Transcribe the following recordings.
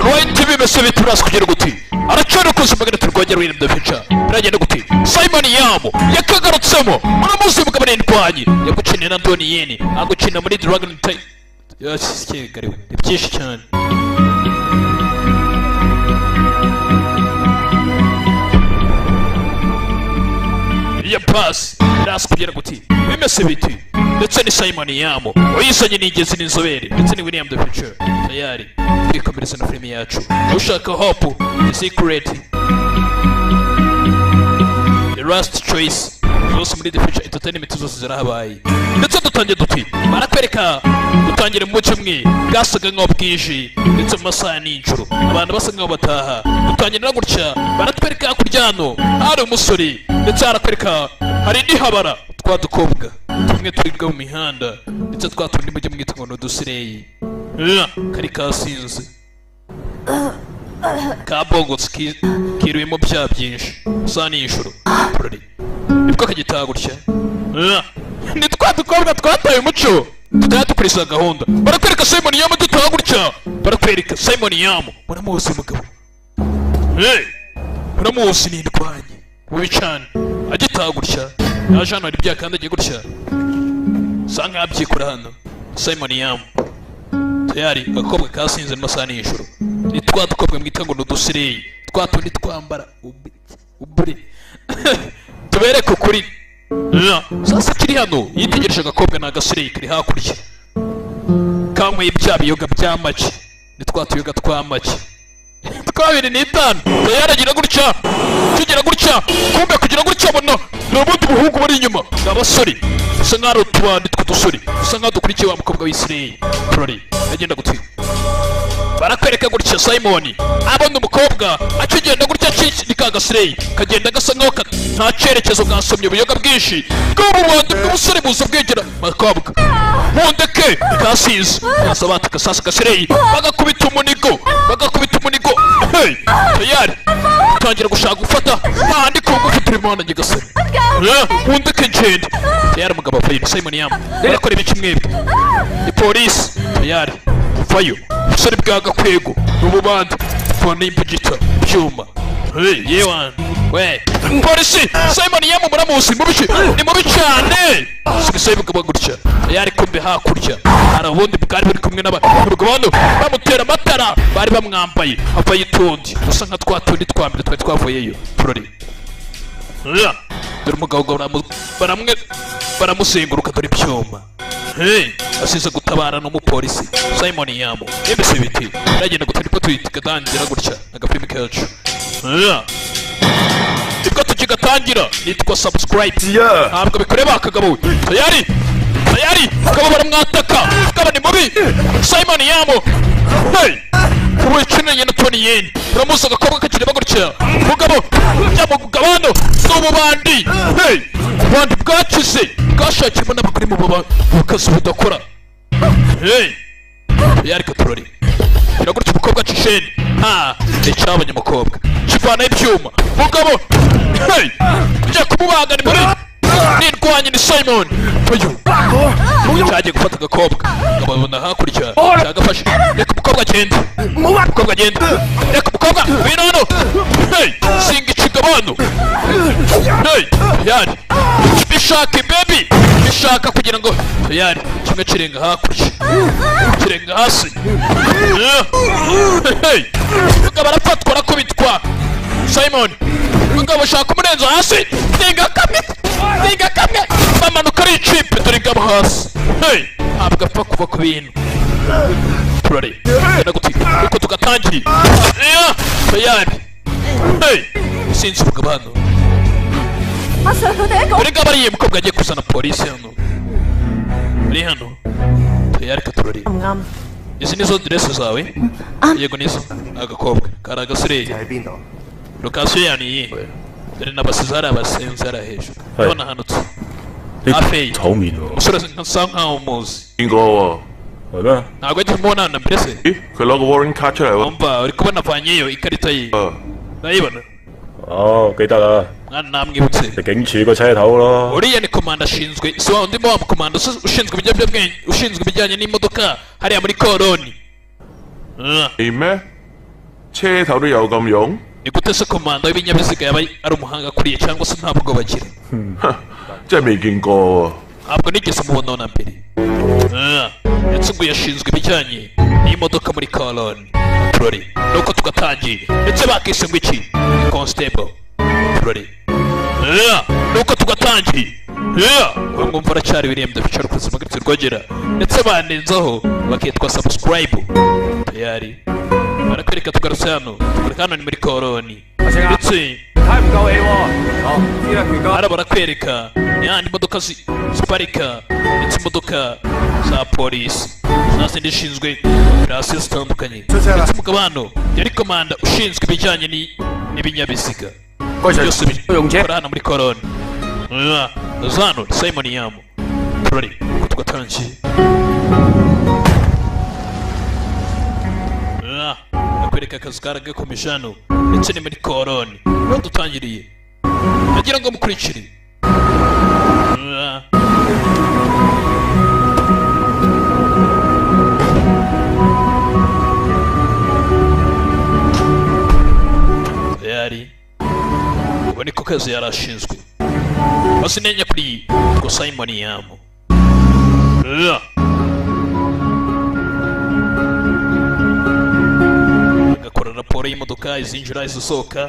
TV bimeze bite urazi kugira guti aracana kuza magana turwongera William the Future biragenda guti Simon Yamo yakagarutsemo muramuzi mugabo n'indwanyi yagucinira na Donnie Yen agucina muri Dragon Type yasikegariwe byinshi cyane ya pass urazi kugira guti bimeze bite ndetse ni Simon Yamo uyisanye n'ingezi n'inzobere ndetse ni William the Future tayari twikomereza na filime yacu ushaka Hope The Secret The Last Choice zose muri The Future Entertainment zose zirahabaye ndetse dutangiye duti barakwereka dutangire mu mucyo mwe gasaga nko bwije ndetse mu masaha n'injoro abantu basa nkaho bataha dutangira gutya baratwereka kuryano hari umusore ndetse harakwereka hari nihabara twadukobwa tumwe turi mu mihanda ndetse twatundi mujye mwita ngo n'udusireyi kari kasinze kabongotse kiruyemo bya byinshi saa n'ijoro nibwo kagitaha gutya ni twadukobwa twataye umuco tutaya dukurikira gahunda barakwereka Simon Yamo dutaha gutya barakwereka Simon Yamo muramuzi mugabo muramuzi n'indwanyi mubicane agitaha gutya yaje hano hari byakandagiye gutya sa nkabyikora hano Simon Yamo tayari agakobwa kasinze mu masaha n'ijoro ni twadukobwa mwita ngo n'udusireyi twatundi twambara ubure tubereke ukuri sasa kiri hano yitegereje agakobwa n'agasireyi kari hakurya kanyweye bya biyoga by'amagi ni twatuyoga tw'amagi 25 tayaragira gutya tugira gutya kumbe kugira gutya bono n'ubundi buhungu bari inyuma abasore usa nk'ari utubandi tw'udusore usa nk'aho dukurikiye wa mukobwa w'Isirayeli Prori agenda gutwi barakwereka gutya Simon abona umukobwa akigenda gutya ni kagasirey kagenda gasa nkaho nta cyerekezo bwasomye ubuyoga bwinshi bw'ubundi bw'ubusore buza bwegera makobwa mundeke kasize yasabata kasasa gasirey bagakubita umunigo hey tayari tangira gushaka gufata handi ko gufite imana nyigasere mundeke ngende tayari mugabo avuye Simon Yamo yakora ibiki mwebwe ni polisi tayari vayo usore bwaga kwego n'ububandi fone imbugita byuma yewan we polisi Simon Yamo muramuzi mubici ni mubi cyane sigisaye bugaba gutya yari kumbe hakurya arabundi bwari buri kumwe n'abantu bamutera amatara bari bamwambaye abaye itundi usa nka twatundi twambere twari twavuyeyo Prori dore umugabo baramusenguruka dore ibyuma asize gutabara n'umupolisi Simon Yamo ebese biti ragenda gutaripo tuyitikatangira gutya agafilm kacu nibwo tukigatangira nitwa subscribe ntabwo bikoreba akagabo tayari akaba baramwataka akaba ni mubi Simon Yamo uwe chenye na Donnie Yen uramuza agakobwa kakireba gutya mugabo byamugabano n'ububandi bandi bwakize bwashakirwa n'abagore mu bukazi budakora yari Prori biragutse umukobwa cisheni icyabanye umukobwa kivana ibyuma mugabo ujya kumubaga ni muri nirwanye ni Simon cyagiye gufata agakobwa ngababona hakurya cyagafashe reka umukobwa agende reka umukobwa binano singa ikigabano yari bishaka baby bishaka kugira ngo yari kimwe kirenga hakurya kirenga hasi mugabo arafatwa arakubitwa Simon mugabo shaka umurenzo hasi ninga kamwe bamanuka ari chip dore ngabo hasi ntabwo apfa kuva ku bintu Prori uko tugatangiye tayari sinzi ubugabano dore ngabo ariye mukobwa agiye kuzana polisi hano ari hano tayari Prori izi nizo dress zawe yego nizo agakobwa kari agasireye lokasiyo yaniye dore n'abasizara abasenzara hejuru none hano tu afei umusore nsa nkaho umuzi ingo ntabwo ajya kumubonana mbere se kulaga warren catcher umva uri kubona vanyeyo ikarita ye urayibona記得啦 mwana namwibutse 你警署個車頭咯 uriya ni komanda ashinzwe si wa undi wa komanda ushinzwe ibiyobyabwenge ushinzwe ibijyanye n'imodoka hariya muri Koroni咩車頭都有咁用？ ni gute se komanda w'ibinyabiziga yaba ari umuhanga kuriye cyangwa se ntabwo bagira 真係未見過喎。 ntabwo nigeze mubona na mbere ndetse ngo yashinzwe ibijyanye n'imodoka muri Koloni turori nuko tugatangiye ndetse bakise ngo iki constable turori nuko tugatangiye ngo mvura cyari birembye bicara ubuzima bw'itsi rwogera ndetse banenzaho bakitwa subscribe tayari barakwereka tugarutse hano tugareka hano ni muri Koloni ndetse hano barakwereka n'ahandi imodoka ziparika ndetse imodoka za polisi zazindi zishinzwe operasiyo zitandukanye ndetse umugabo hano yari komanda ushinzwe ibijyanye n'ibinyabiziga byose bikora hano muri Koloni hano Simon Yamu turari uko tugatangiye akwereka akazi karagakomeje hano ndetse ni muri Koloni aho dutangiriye nagira ngo mukurikire tayari ubu niko kazi yari ashinzwe basi nenya kuri ko Simon Yamu agakora raporo y'imodoka izinjira izisohoka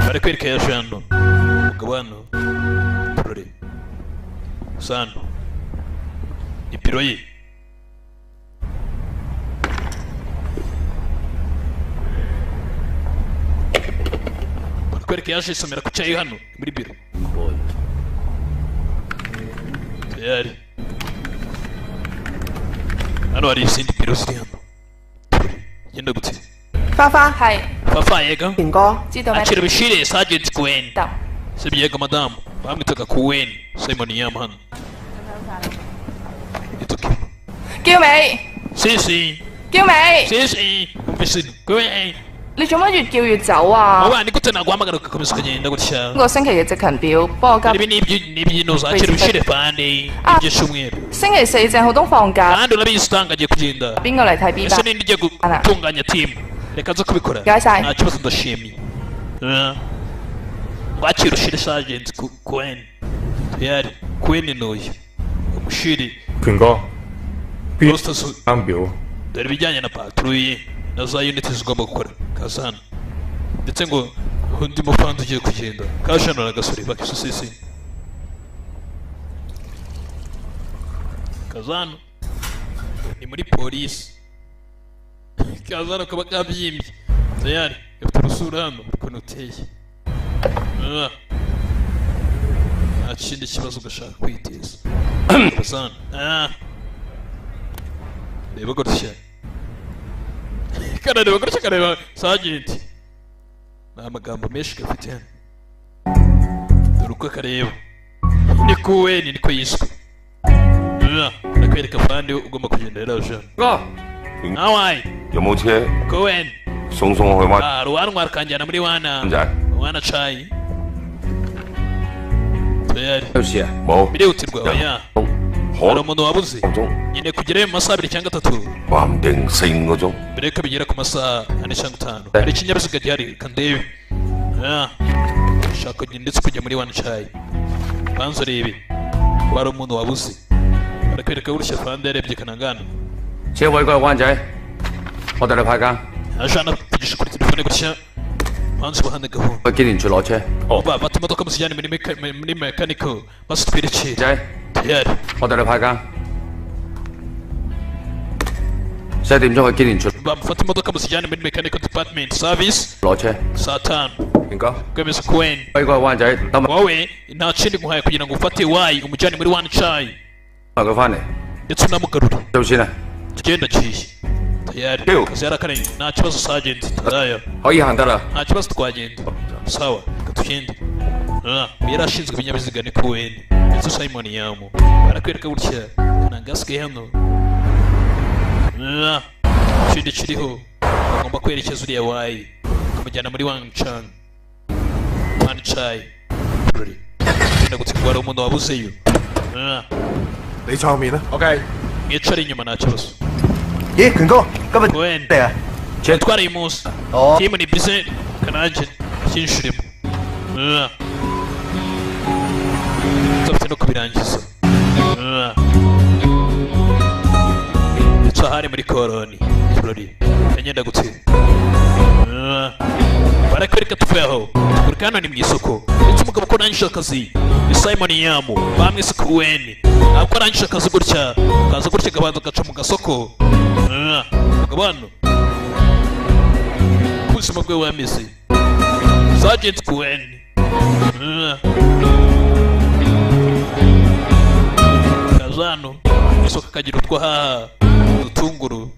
bari kwereka ya jano umugabo hano turore sano ibiro ye bari kwereka yaje isomera ku cyayi hano muri biro tayari hano hari izindi biro ziri hano genda gute 花花係 Fafa yega 田哥，知道咩？ akira bishire Sergeant Gwen 得 sibye yega madamu bamwitaga Gwen Simon Yamu hano ituki 嬌美， sisi 嬌美， sisi umvise Gwen 你做乜越叫越走啊？ wowe ni gute naguhamagara ugakomeza ukagenda gutya 今個星期嘅值勤表幫我急。 ibi n'ibyino za akira bishire fande iby'ishumweru 星期四鄭浩東放假， kandi urabizi utangagiye kugenda 邊個嚟睇 B 班 ese？ ninde ugiye gutunganya timu reka nze kubikora Gaza. nta kibazo ndashimye wakira ushire Sergeant Gwen tayari Gwen ni uyu umushiri 權哥，邊 Rosters 啱表？ dore ibijyanye na patrouille na za unit zigomba gukora kaza hano ndetse ngo undi mupanda ugiye kugenda kaje hano n'agasore bakisosisi kaza hano ni muri polisi kaza hano kaba kabyimbye tayari gafite urusura hano ukuntu uteye nta kindi kibazo ugashaka kwiteza kaza hano reba gutya karareba gutya kareba Sergeant ni amagambo menshi gafite hano dore uko kareba ni Gwen niko yiswe nakwereka fande ugomba kugenda rero jana 哥， nawayi 有冇車 Gwen 送我去灣 ruwanwa rukanjyana muri wana 仔？ wana cayi tayari 有事啊？ 冇， birihutirwa oya 可 hari umuntu wabuze 個鐘， nyine kugerayo mu masaha 2 cyangwa 3 話唔定4、5個鐘。 mbere yuko bigera ku masaha 4 cyangwa 5 hari ikinyabiziga gihari kandebe shaka kugenda ndetse kujya muri wana cayi banza urebe ko hari umuntu wabuze barakwereka gutya fande yarebye kanangana 車位嗰個灣仔，我帶你派更， ajana kugisha kuri telefone gutya banza ubuhande gahunda 去機電處攞車。 bata imodoka muzijyane muri mechanical basi twerekere 仔， tayari 我帶你派更。4點鐘去機電處 bamufata imodoka muzijyane muri mechanical department service 攞車。 saa 5 田哥， kwemeza Gwen 位嗰個灣仔，等埋 wowe nta kindi nguhaye kugira ngo ufate wayi umujyane muri one cayi 佢翻嚟， ndetse unamugarure 做先啊！ tugenda ciye tayari Yo. kazi yarakarenge nta kibazo Sergeant tadaya 可以行得啦。 nta kibazo twagenda sawa reka tugende yari ashinzwe ibinyabiziga ni Gwen ndetse Simon Yamu barakwereka gutya kanangasigaye hano ikindi kiriho bagomba kwerekeza uriya wayi ukamujyana muri Wangchang Wanchai genda gutsindwa hari umuntu wabuzeyo 你撐面啦。 OK， mwicare inyuma nta kibazo 咦，權哥，今日 Gwen 嚟啊？ twara uyu munsi Oh. timu ni bize kananje cyinshirimo tufite no kubirangiza icyo hari muri koroni Florida yagenda gutsinda barakwereka tuvuye aho tugurika hano ni mu isoko ndetse umugabo ko arangije akazi ni Simon Yamu bamwise Gwen ntabwo arangije akazi gutya kaza gutya gabanza gaca mu gasoko umugabo hano ubuzima bwe wameze Sergeant Gwen kazano isoko kagira utwo haha udutunguru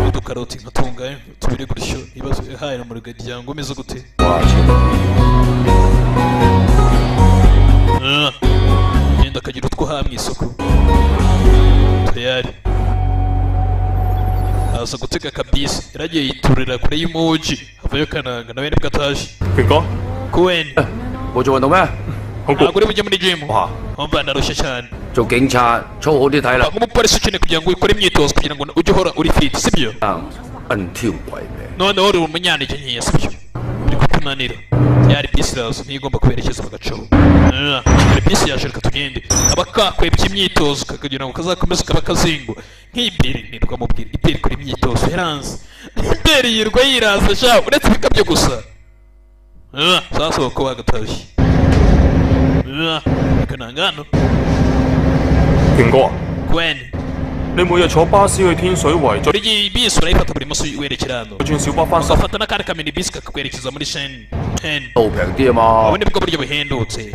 udukaroti nkatunga tubiri gutyo ibibazo haye mu rugendo umeze gute genda kagira utwo haha mu isoko tayari aza gutega kabisi yaragiye yiturira kure y'umuji havayo kananga nawe nibwo ataje 權哥， Gwen 冇做運動咩？ 好 ntabwo 攰。 uri bujye muri gym 哇， wumva ndarushye cyane 做警察操好啲體力。 nk'umupolisi ukeneye kugira ngo ukore imyitozo kugira ngo ujye uhora uri fit sibyo 摁挑鬼命。 noneho uri umunyantege nkeya sibyo uri kukunanira yari bisi iraza ntigomba kuberekeza bagacaho yari bisi yaje reka tugende kaba kakwebye imyitozo kugira ngo kazakomeze kaba kazingwa nk'ibiri nirwa mubwira ibiri kuri imyitozo yaranze ibiri yirwa yiraza sha uretse ibikabyo gusa sasa ko bagatashye kanangano 權哥啊， Gwen 你每日坐巴士去天水圍，再 buri gihe bisi urayifata buri munsi werekera hano 轉小巴翻新。 ugafata n'akandi kamini bisi kakakwerekeza muri Shen 都平啲啊嘛 ubu。nibwo buryo buhendutse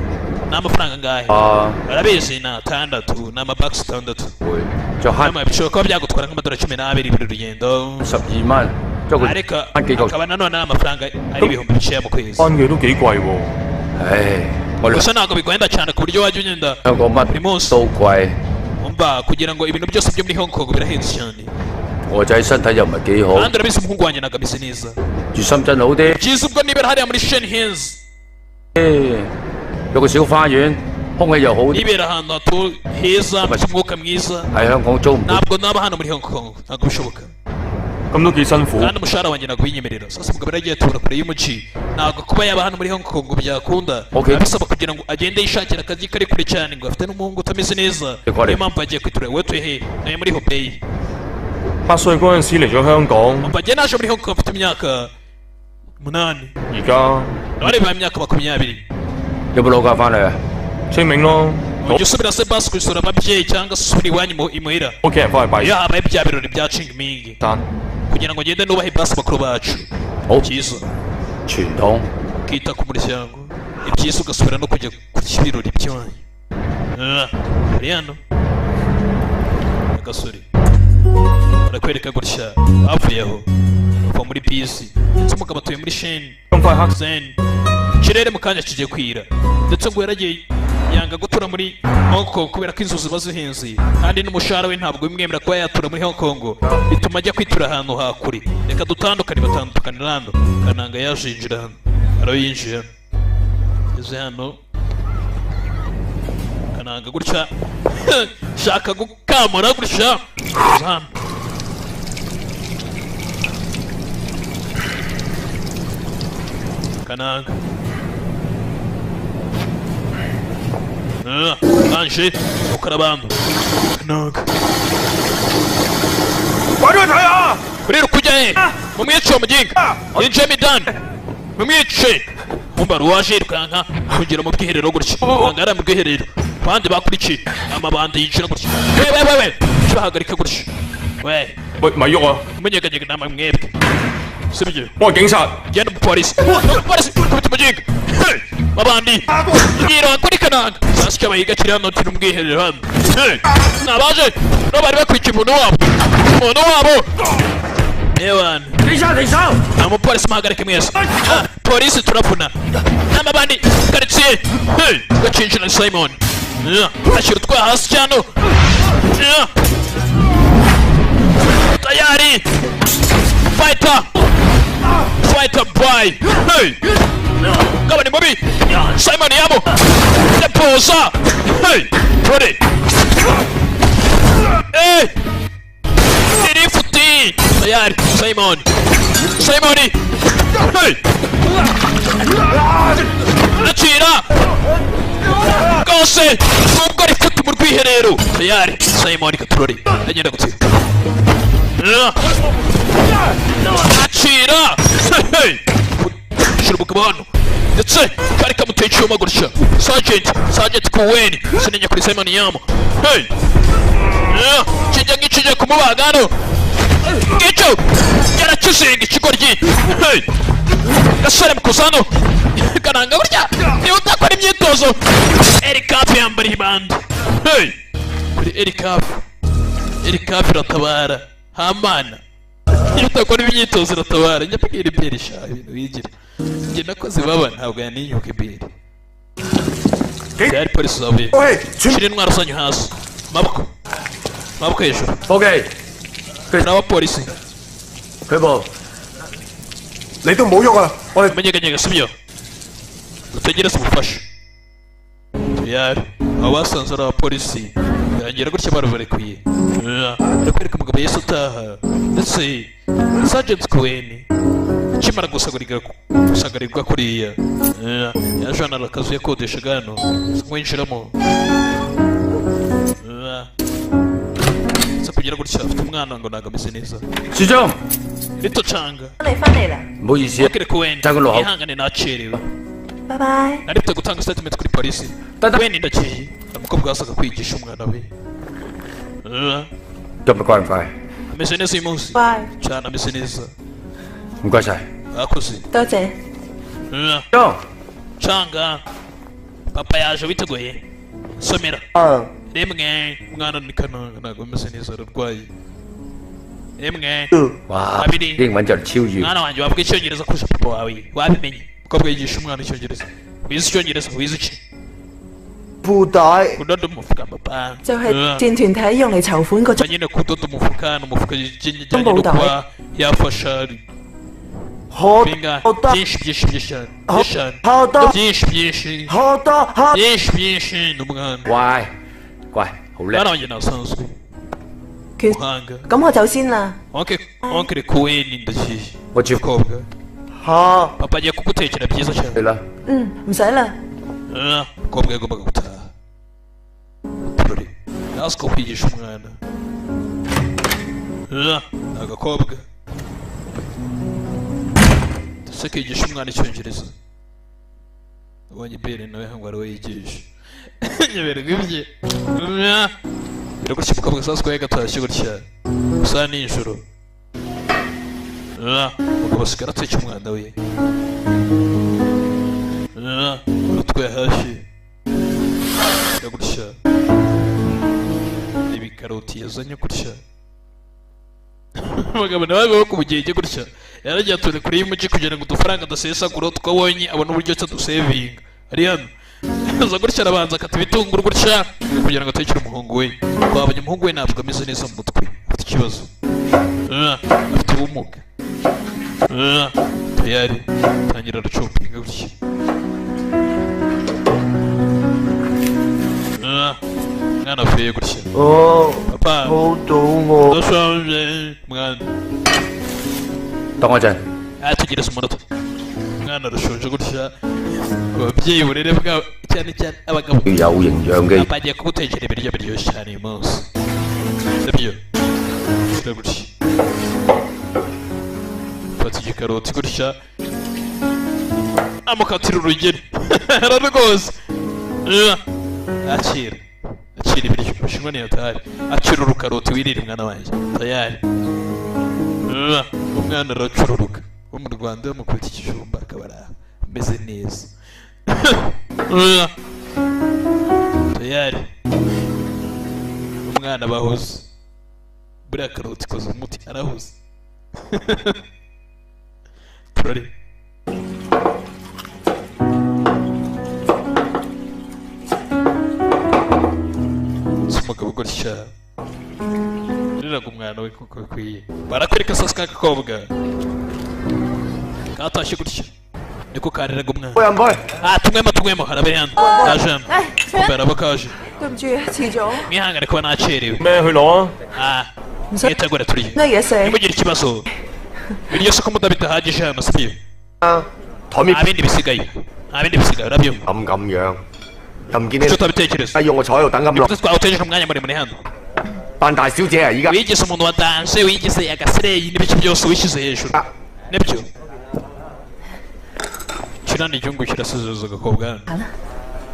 ni amafaranga angahe 啊， arabizi ni atandatu ni amabakisi atandatu 會就慳 nyamara bishobora kuba byagutwara nk'amadolari 12 buri rugendo 12蚊，即係佢 ariko 慳幾個。 akaba nanone ari amafaranga ari ibihumbi bikeya mu kwezi 翻嘅都幾貴喎。 唉，我哋 gusa ntabwo biguhenda cyane ku buryo wajya ugenda 香港 buri 乜 munsi 都貴， umva kugira ngo ibintu byose byo muri Hong Kong birahenze cyane 我仔身體又唔係幾好， kandi urabizi umuhungu wanjye ntabwo ameze neza 住深圳好啲。 byiza ubwo nibera hariya muri Shen Hills 有個小花園，空氣又好啲。 nibera ahantu hatu heza hafite umwuka mwiza 喺香港租唔到， ntabwo naba hano muri Hong Kong ntabwo bishoboka 咁都幾辛苦。 kandi umushahara wanjye ntabwo winyemerera sasa umugabo yaragiye atura kure y'umuci ntabwo kuba yaba hano muri Hong Kong byakunda Okay. bisaba kugira ngo agende yishakira akazi kari kure cyane ngo afite n'umuhungu utameze neza Ikore. niyo mpamvu yagiye kwitura wowe tuye he nawe muri Hubei 8歲嗰陣時嚟咗香港， umva njye naje muri Hong Kong mfite imyaka 8而家 none bibaye imyaka 20 有冇攞假翻嚟啊？ 清明咯， ujya usubira se basi gusura ababyeyi cyangwa se usubira iwanyu imuhira 屋企人翻去拜 iyo habaye bya birori bya Qing Ming 山。 kugira ngo ngende nubahe basi bakuru bacu 好 byiza 傳統 ukita ku muryango ibyiza ugasubira no kujya ku birori by'iwanyu uri hano agasore barakwereka gutya bavuyeho bava muri bisi ndetse umugabo atuye muri Shen 咁快黑 Zen ikirere mu kanya kigiye kwira ndetse ngo yaragiye yanga gutura muri Hong Kong kubera ko inzu ziba zihenze kandi n'umushahara we ntabwo bimwemera kuba yatura muri Hong Kong bituma ajya kwitura ahantu hakure reka dutandukane batandukanira hano kananga yaje yinjira hano araho yinjiye hano ageze hano kananga gutya shaka gukamura gutya aza hano kananga anje ukarabando kananga 快啲去睇下！ uriruka kujya he mumwice uwo muginga yinjiye midani mumwice mumbara uwaje yirukanka kugera mu bwiherero gutya kananga yari mu bwiherero abandi bakurikiye amabanda yinjira gutya wewe kibahagarika gutya we 喂，咪喐啊！ umunyeganyega namwe mwebwe sibyo 我係警察。 genda umupolisi umupolisi kubita umuginga babandi ngira kuri kananga sasa icyo bahiga kiri hano turi mu bwiherero hano nabaje no bari bakurikiye umuntu wabo ewana 停手停手！ nta mupolisi muhagarike mwese polisi turapfuna n'amabandi karitsiye gacinjira Simon ashyira utwaye hasi cyane tayari fighter boy kaba ni mubi Simon yabo deposa ready tayari Simon Simoni hey akira kose nubwo ari futi mu rwiherero tayari Simon katurori agenda gutsinda akira hey shirbuka abantu ndetse kari kamuteye icyuma gutya Sergeant Kuweni sinenya kuri Simon Yamo hey kijya ngicyo kumubagano ngicyo yarakizinga ikigoryi hey gasore mukuzano kananga burya niba utakora imyitozo Erikafu yambara ibanda hey kuri Erikafu iratabara hamana iyo utakora imyitozo iratabara njya mbwira ibere sha ibintu wigira njye nakoze baba ntabwo yaninyuka ibere yari polisi zavuye shira intwaro zanyu hasi maboko hejuru OK， n'abapolisi 佢部 你都唔好喐啊！我哋 menyeganyega sibyo dutegereze ubufasha yari abasanze ari abapolisi yangira gutya barabarekuye barakwereka umugabo Yesu utaha ndetse Sergeant Kuweni akimara gusagarirwa kuriya yaje hano akazu yakodeshaga hano winjiramo kugira gutya afite umwana ngo ntabwo ameze neza 署長， rito canga 你翻嚟啦， 唔好意思啊， Wakire Kuweni 爭個路口。 ihangane nacerewe 拜拜。 narifite gutanga statement kuri polisi Kuweni ndakeye umukobwa wasaga kwigisha umwana we 今日乖唔乖？ ameze neza uyu munsi 乖， cyane ameze neza 唔該晒。 akoze 多謝。 Yo， canga papa yaje witeguye somera rimwe umwana ni kananga ntabwo ameze neza ararwaye rimwe 哇 Abiri， 英文就超越。 mwana wanjye wavuga icyongereza kurusha papa wawe wabimenye umukobwa yigisha umwana icyongereza wize icyongereza wize iki 布袋 kudoda umufuka papa 就係戰團體用嚟籌款嗰種 nyine kudoda umufuka ni umufuka ujyanye no kuba yafasha 好 binga 好多 byinshi byinshi byinshi cyane byinshi cyane 好多 byinshi byinshi 好多好 byinshi byinshi ni umwana 乖，乖，好叻 mwana。wanjye nasanzwe 決， umuhanga 咁我走先啦。 onkere Kuweni ndakiye 我接 umukobwa 好 papa agiye kugutekera byiza 你 cyane 啦。 唔使啦。 umukobwa yagombaga gutaha turore nazi ko kwigisha umwana ni agakobwa ndetse kigisha umwana icyongereza abonye bere nawe ngo ariwe yigisha nyeberwa ibye biragutya umukobwa sasa ko yagatashye gutya gusa nijoro umugabo asigara ateka umwana we urutwe hashi gutya ibikaroti yazanye gutya abagabo nawe babaho ku bugenge gutya yaragiye ature kure y'umujyi kugira ngo udufaranga dusesagura twabonye abona uburyo cyo dusevinga ari hano aza gutya arabanza akata ibitunguru gutya kugira ngo atekere umuhungu we twabonye umuhungu we ntabwo ameze neza mu mutwe afite ikibazo afite ubumuga tayari tangira aracumpinga gutya mwana avuye gutya 哦， papa 好到我 ndashonje mwana 等我一陣。 ategereza umunota umwana arashonje gutya ababyeyi uburere bwabo cyane cyane abagabo 有營養嘅 papa agiye kugutekera ibiryo biryoshye cyane uyu munsi nabyo shyira gutya fata igikaroti gutya amukatira urugero rwose akira ibiryo ubushinwa ni hatari akira urukaroti wirire mwana wanjye tayari umwana aracururuka wo mu Rwanda bamukubita ikijumba akaba ameze neza tayari umwana bahoze buriya karoti koza umuti arahuze turare umugabo gutya riraga umwana we kuko bikwiye barakwereka sasa k'agakobwa katashye gutya niko kariraga umwana 唔該， tumwemo harabe hano kaje hano kumbe araba kaje 對唔住，遲咗。 mwihangane kuba nacerewe 咩去攞啊？ Ah, mwitegure turye咩嘢食？ nimugire ikibazo ibiryo soko mudabitahagije hano sibyo 台面 nta bindi bisigaye nta bindi bisigaye urabyumva 咁樣，又唔見你 icyo utabitekereza 要我坐喺度等咁耐， twawutejeje umwanya muremure hano 扮大小姐啊！而家 wigize umuntu wa danse wigize agasireyi n'ibice byose wishyize hejuru nibyo kirana igihugu kirasuzuza agakobwa hano 行啦，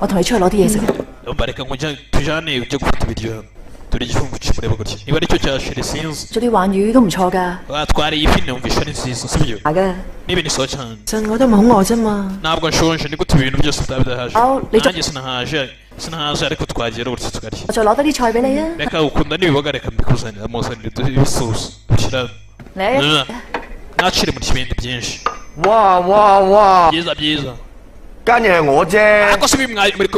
我同你出去攞啲嘢食。 umva reka ngo tujyane ujye gufata ibiryo hano dore igifungo kimureba gutya niba aricyo cyashira sinzi 做啲鯇魚都唔錯㗎。 watwariye ifi numvisha ari nziza sibyo 係嘅， niba ni sawa cyane 陣我都唔係好餓啫嘛。 ntabwo nshonje ni gute ibintu byose utabidahaje Aho, ni cyo- nanjye sinahaje ariko twagera gutya tukarya 我再攞多啲菜俾你啊！ reka ukunda n'ibiboga reka mbikuzanira muzanire ibisusa ushyira 嚟， nacire mu kibindi byinshi 哇哇哇， byiza byiza 間嘢係我啫， ariko si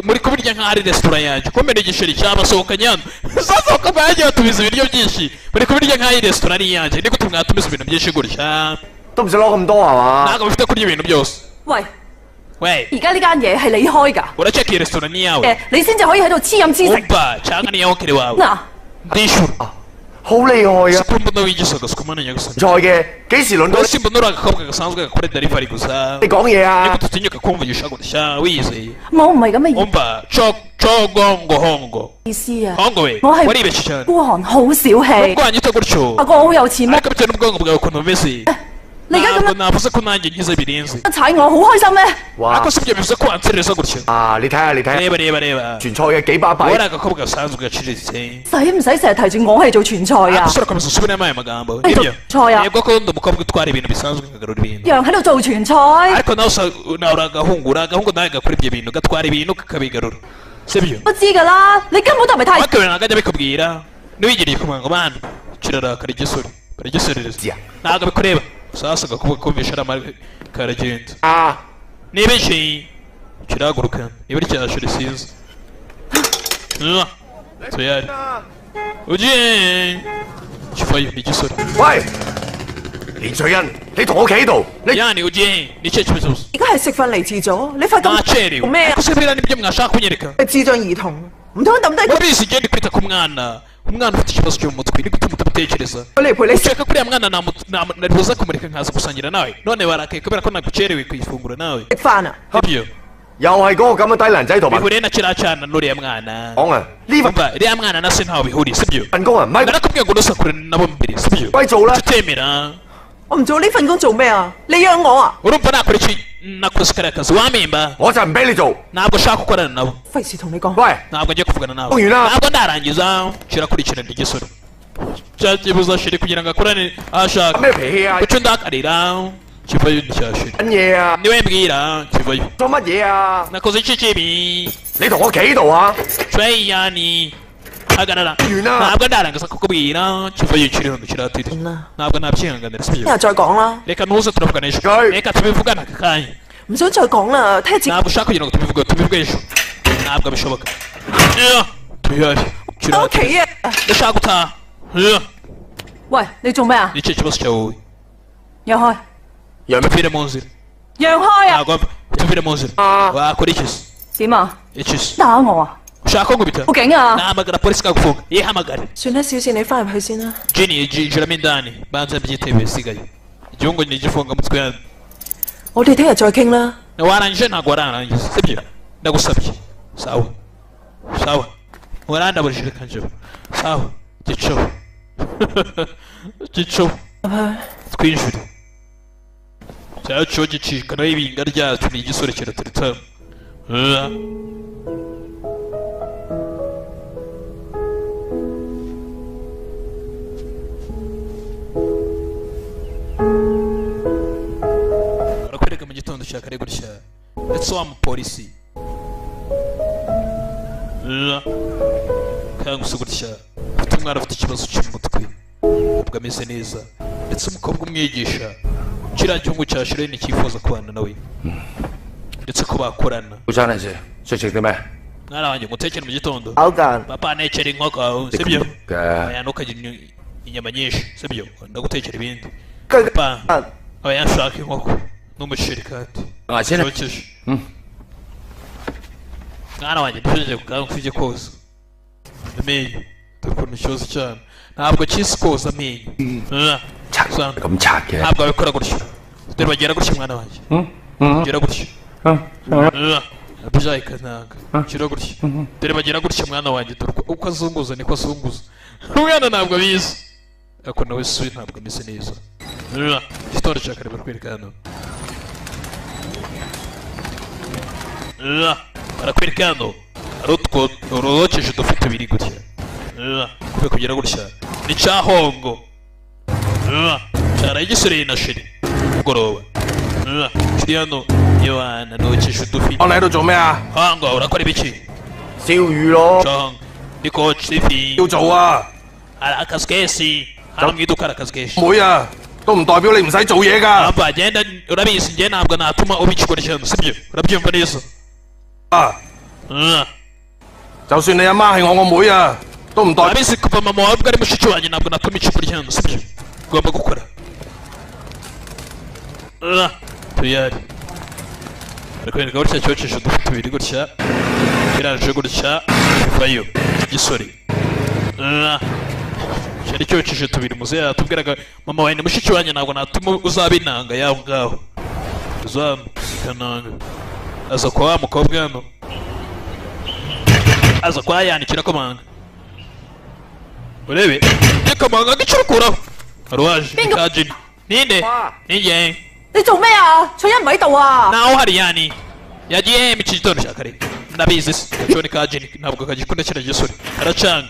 muri kubirya nk'aho ari resitora yanjye komera igiceri cyabasohokanye hano zasohoka mwagiye batumiza ibiryo byinshi muri kubirya nk'aho ari resitora ari iyanjye ni gute mwatumiza ibintu byinshi gutya 都唔使攞咁多係嘛？ ntabwo bifite kurya ibintu byose 喂， we 而家呢間嘢係你開㗎， uraceka iyi resitora ni iyawe 你先至可以喺度黐飲黐食。 umva cyangwa ni iyawe kiri wawe 嗱， ndishyura 好厲害啊！ siko mbona wigisaga siko mbona nyagasani 菜嘅幾時輪到 ese mbona uri agakobwa gasanzwe gakora delivery gusa 你講嘢啊 niko？tutinyuka kumvugisha gutya wiyizeye 我唔係咁嘅 umva cogongo hongo 意思啊。 hongo we 我係 waribeshye cyane 孤寒，好小氣。 ubwo wanyita gutyo 阿哥好有錢咩？ ariko bitewe n'ubwonko bwawe ukuntu bumeze 你而家咁 ntabwo 樣 navuze ko nanjye nkize birenze 踩我，好開心咩？ 哇 ariko！si ibyo bivuze ko wanserereza gutya 啊，你睇下你睇下， reba reba reba 傳菜嘅幾巴 wowe 閉 ari，agakobwa gasanzwe gaciriritse 使唔使成日提住我係做傳菜啊？ gusa urakomeza usubiremo aya magambo Ay, nibyo Choya. yego ko ndi umukobwa utwara ibintu bisanzwe nkagarura ibintu 一樣喺度做傳菜。 ariko nawe uri agahungu nawe gakora ibyo bintu gatwara ibintu kakabigarura sibyo 我知㗎啦，你根本都唔係太 wakabiri ntabwo ajya abikubwira niwigiriye kumanga abana kirarakara igisore baragisorereza Zia. ntabwo bikureba sasa agakobwa kumvisha ari amara karagenda 啊！ niba inshinyi kirahaguruka niba ari cyashuri sinzi tuyari ugiye kivayo ni igisore 喂，連翠欣，你同我企喺度，你 yani ugiye ni ikihe kibazo 而家係食飯嚟遲咗，你快咁 nacerewe 做咩啊？ gusa biriya nibyo mwashaka kunyereka 智障兒童，唔通抌低佢 urabizi igenda kwita ku mwana umwana ufite ikibazo cyo mu mutwe ni gute mutabitekereza 嚟陪你食？ ushaka kuriya mwana naribuza kumureka nkaza gusangira nawe none barakaye kubera ko nagucerewe ku ifunguro nawe 食飯啊！ ibyo 又係嗰個咁嘅低能仔同埋 bihuriye na kiriya cyana n'uriya mwana 講啊！呢份 umva iriya mwana na se ntaho bihuriye sibyo 份工啊，唔係 narakubwiye ngo nusakure nabo mbere sibyo 歸做啦。 tutemera 我唔做呢份工做咩啊？你養我啊？ urumva nakora iki nakoze kariya kazi wamemba 我就唔俾你做。 ntabwo ushaka gukorana nabo 費事同你講。 喂， ntabwo ngiye kuvugana nawe Uyu na- ntabwo ndarangiza kirakurikirana igisoro cyakibuza shiri kugira ngo akorane aho ashaka 咩脾氣啊？ kucyo ndakarira kivayo nticyashira 緊嘢啊？ niwe mbwira kivayo 做乜嘢啊？ nakoze iki kibi 你同我企喺度啊！ Treyani hagarara Uyu na- ntabwo ndarangiza kukubwira kivayo kiri hano kiratiri Na- ntabwo nabyihanganira sibyo 聽日再講啦， reka ntuze turavugana ejo Guy. reka tubivugana aka kanya 唔想再講啦，聽日自 ntabwo ushaka kugira ngo tubivuge ejo ntabwo bishoboka tuyari 我屋企啊！ ndashaka gutaha 喂，你做咩啊？ nicyo kibazo cyawe wowe 讓開， tuvire mu nzira 讓開啊！ ntabwo tuvire mu nzira wakora iki se 點啊？ iki se 打我啊！ ushaka ko nkubita 報警啊！ nahamagara polisi ikagufunga yihamagare 算啦，小事你翻入去先啦。 jini yinjiramo indani banza byitebe bisigaye igihugu ni igifunga mutwe hano 我哋聽日再傾啦。 warangije ntabwo warangiza sibyo ndagusabye sawa sawa warandaburije kanjye sawa gicobo gicobo twinjire cyacu gicika naho ibinga ryacu ni igisore kiraturitamo barakwereka mu gitondo cya kare gutya ndetse wa mupolisi cyangwa se gutya ufite umwana ufite ikibazo cy'umutwe ntabwo ameze neza ndetse umukobwa umwigisha kiriya gihugu cya shireni cyifuza kubana nawe ndetse ko bakorana 早餐嚟食，想食啲咩？ mwana wanjye ngutekere mu gitondo 好間 papa anekera inkoko sibyo 嘅 oya ntukagira inyama nyinshi sibyo ndagutekera ibindi 跟 papa 啊 oya nshaka inkoko n'umuceri kandi 牙籤咧， cyokeje mwana wanjye ntuzongere kugaruka ujye koza amenyo dore ukuntu ikibazo cyane ntabwo cyisi koza amenyo咁拆嘅。 ntabwo abikora gutyo dore bagera gutya mwana wanjye bagera gutya byayika nanga kira gutya dore bagera gutya mwana wanjye dore uko azunguza niko azunguza umwana ntabwo abizi ariko nawe si ntabwo ameze neza igitondo cya kare barakwereka hano barakwereka hano hari utwo urokeje dufite tubiri gutya kube kugira gutya ni cya hongo cyaraye gisoreye na sheri mugoroba kiri hano yohana nokeje udufite 我你喺度做咩啊？ hongo urakora ibiki 燒魚咯， Chong niko chifi 要做啊！ hari akazi kenshi hano mu iduka hari akazi kenshi 妹啊，都唔代表你唔使做嘢㗎。 mpamvu agenda urabizi njye ntabwo natuma ubikikora cyane sibyo urabyumva neza 啊，就算你阿媽係我妹啊，都唔代表 urabizi kuva mama wawe ubwo ari mushiki wanjye ntabwo natuma ikikora cyane sibyo ugomba gukora tuyari barakwereka gutya cyokeje udufite tubiri gutya kiraje gutya kivayo gisore cyari cyokeje tubiri muzehe yatubwiraga mama wawe ni mushiki wanjye ntabwo natuma uzaba inanga yaho ngaho uzano kananga aza kwa wa mukobwa hano aza kwa yanikira komanga urebe ikamanga gicurukuraho hari uwaje ka jini ninde ninjye 你做咩啊？翠欣唔喺度啊！ naho hari yani yagiye mu gitondo cya kare ndabizi se gaconi ka jini ntabwo kagikunda kiriya gisore aracanga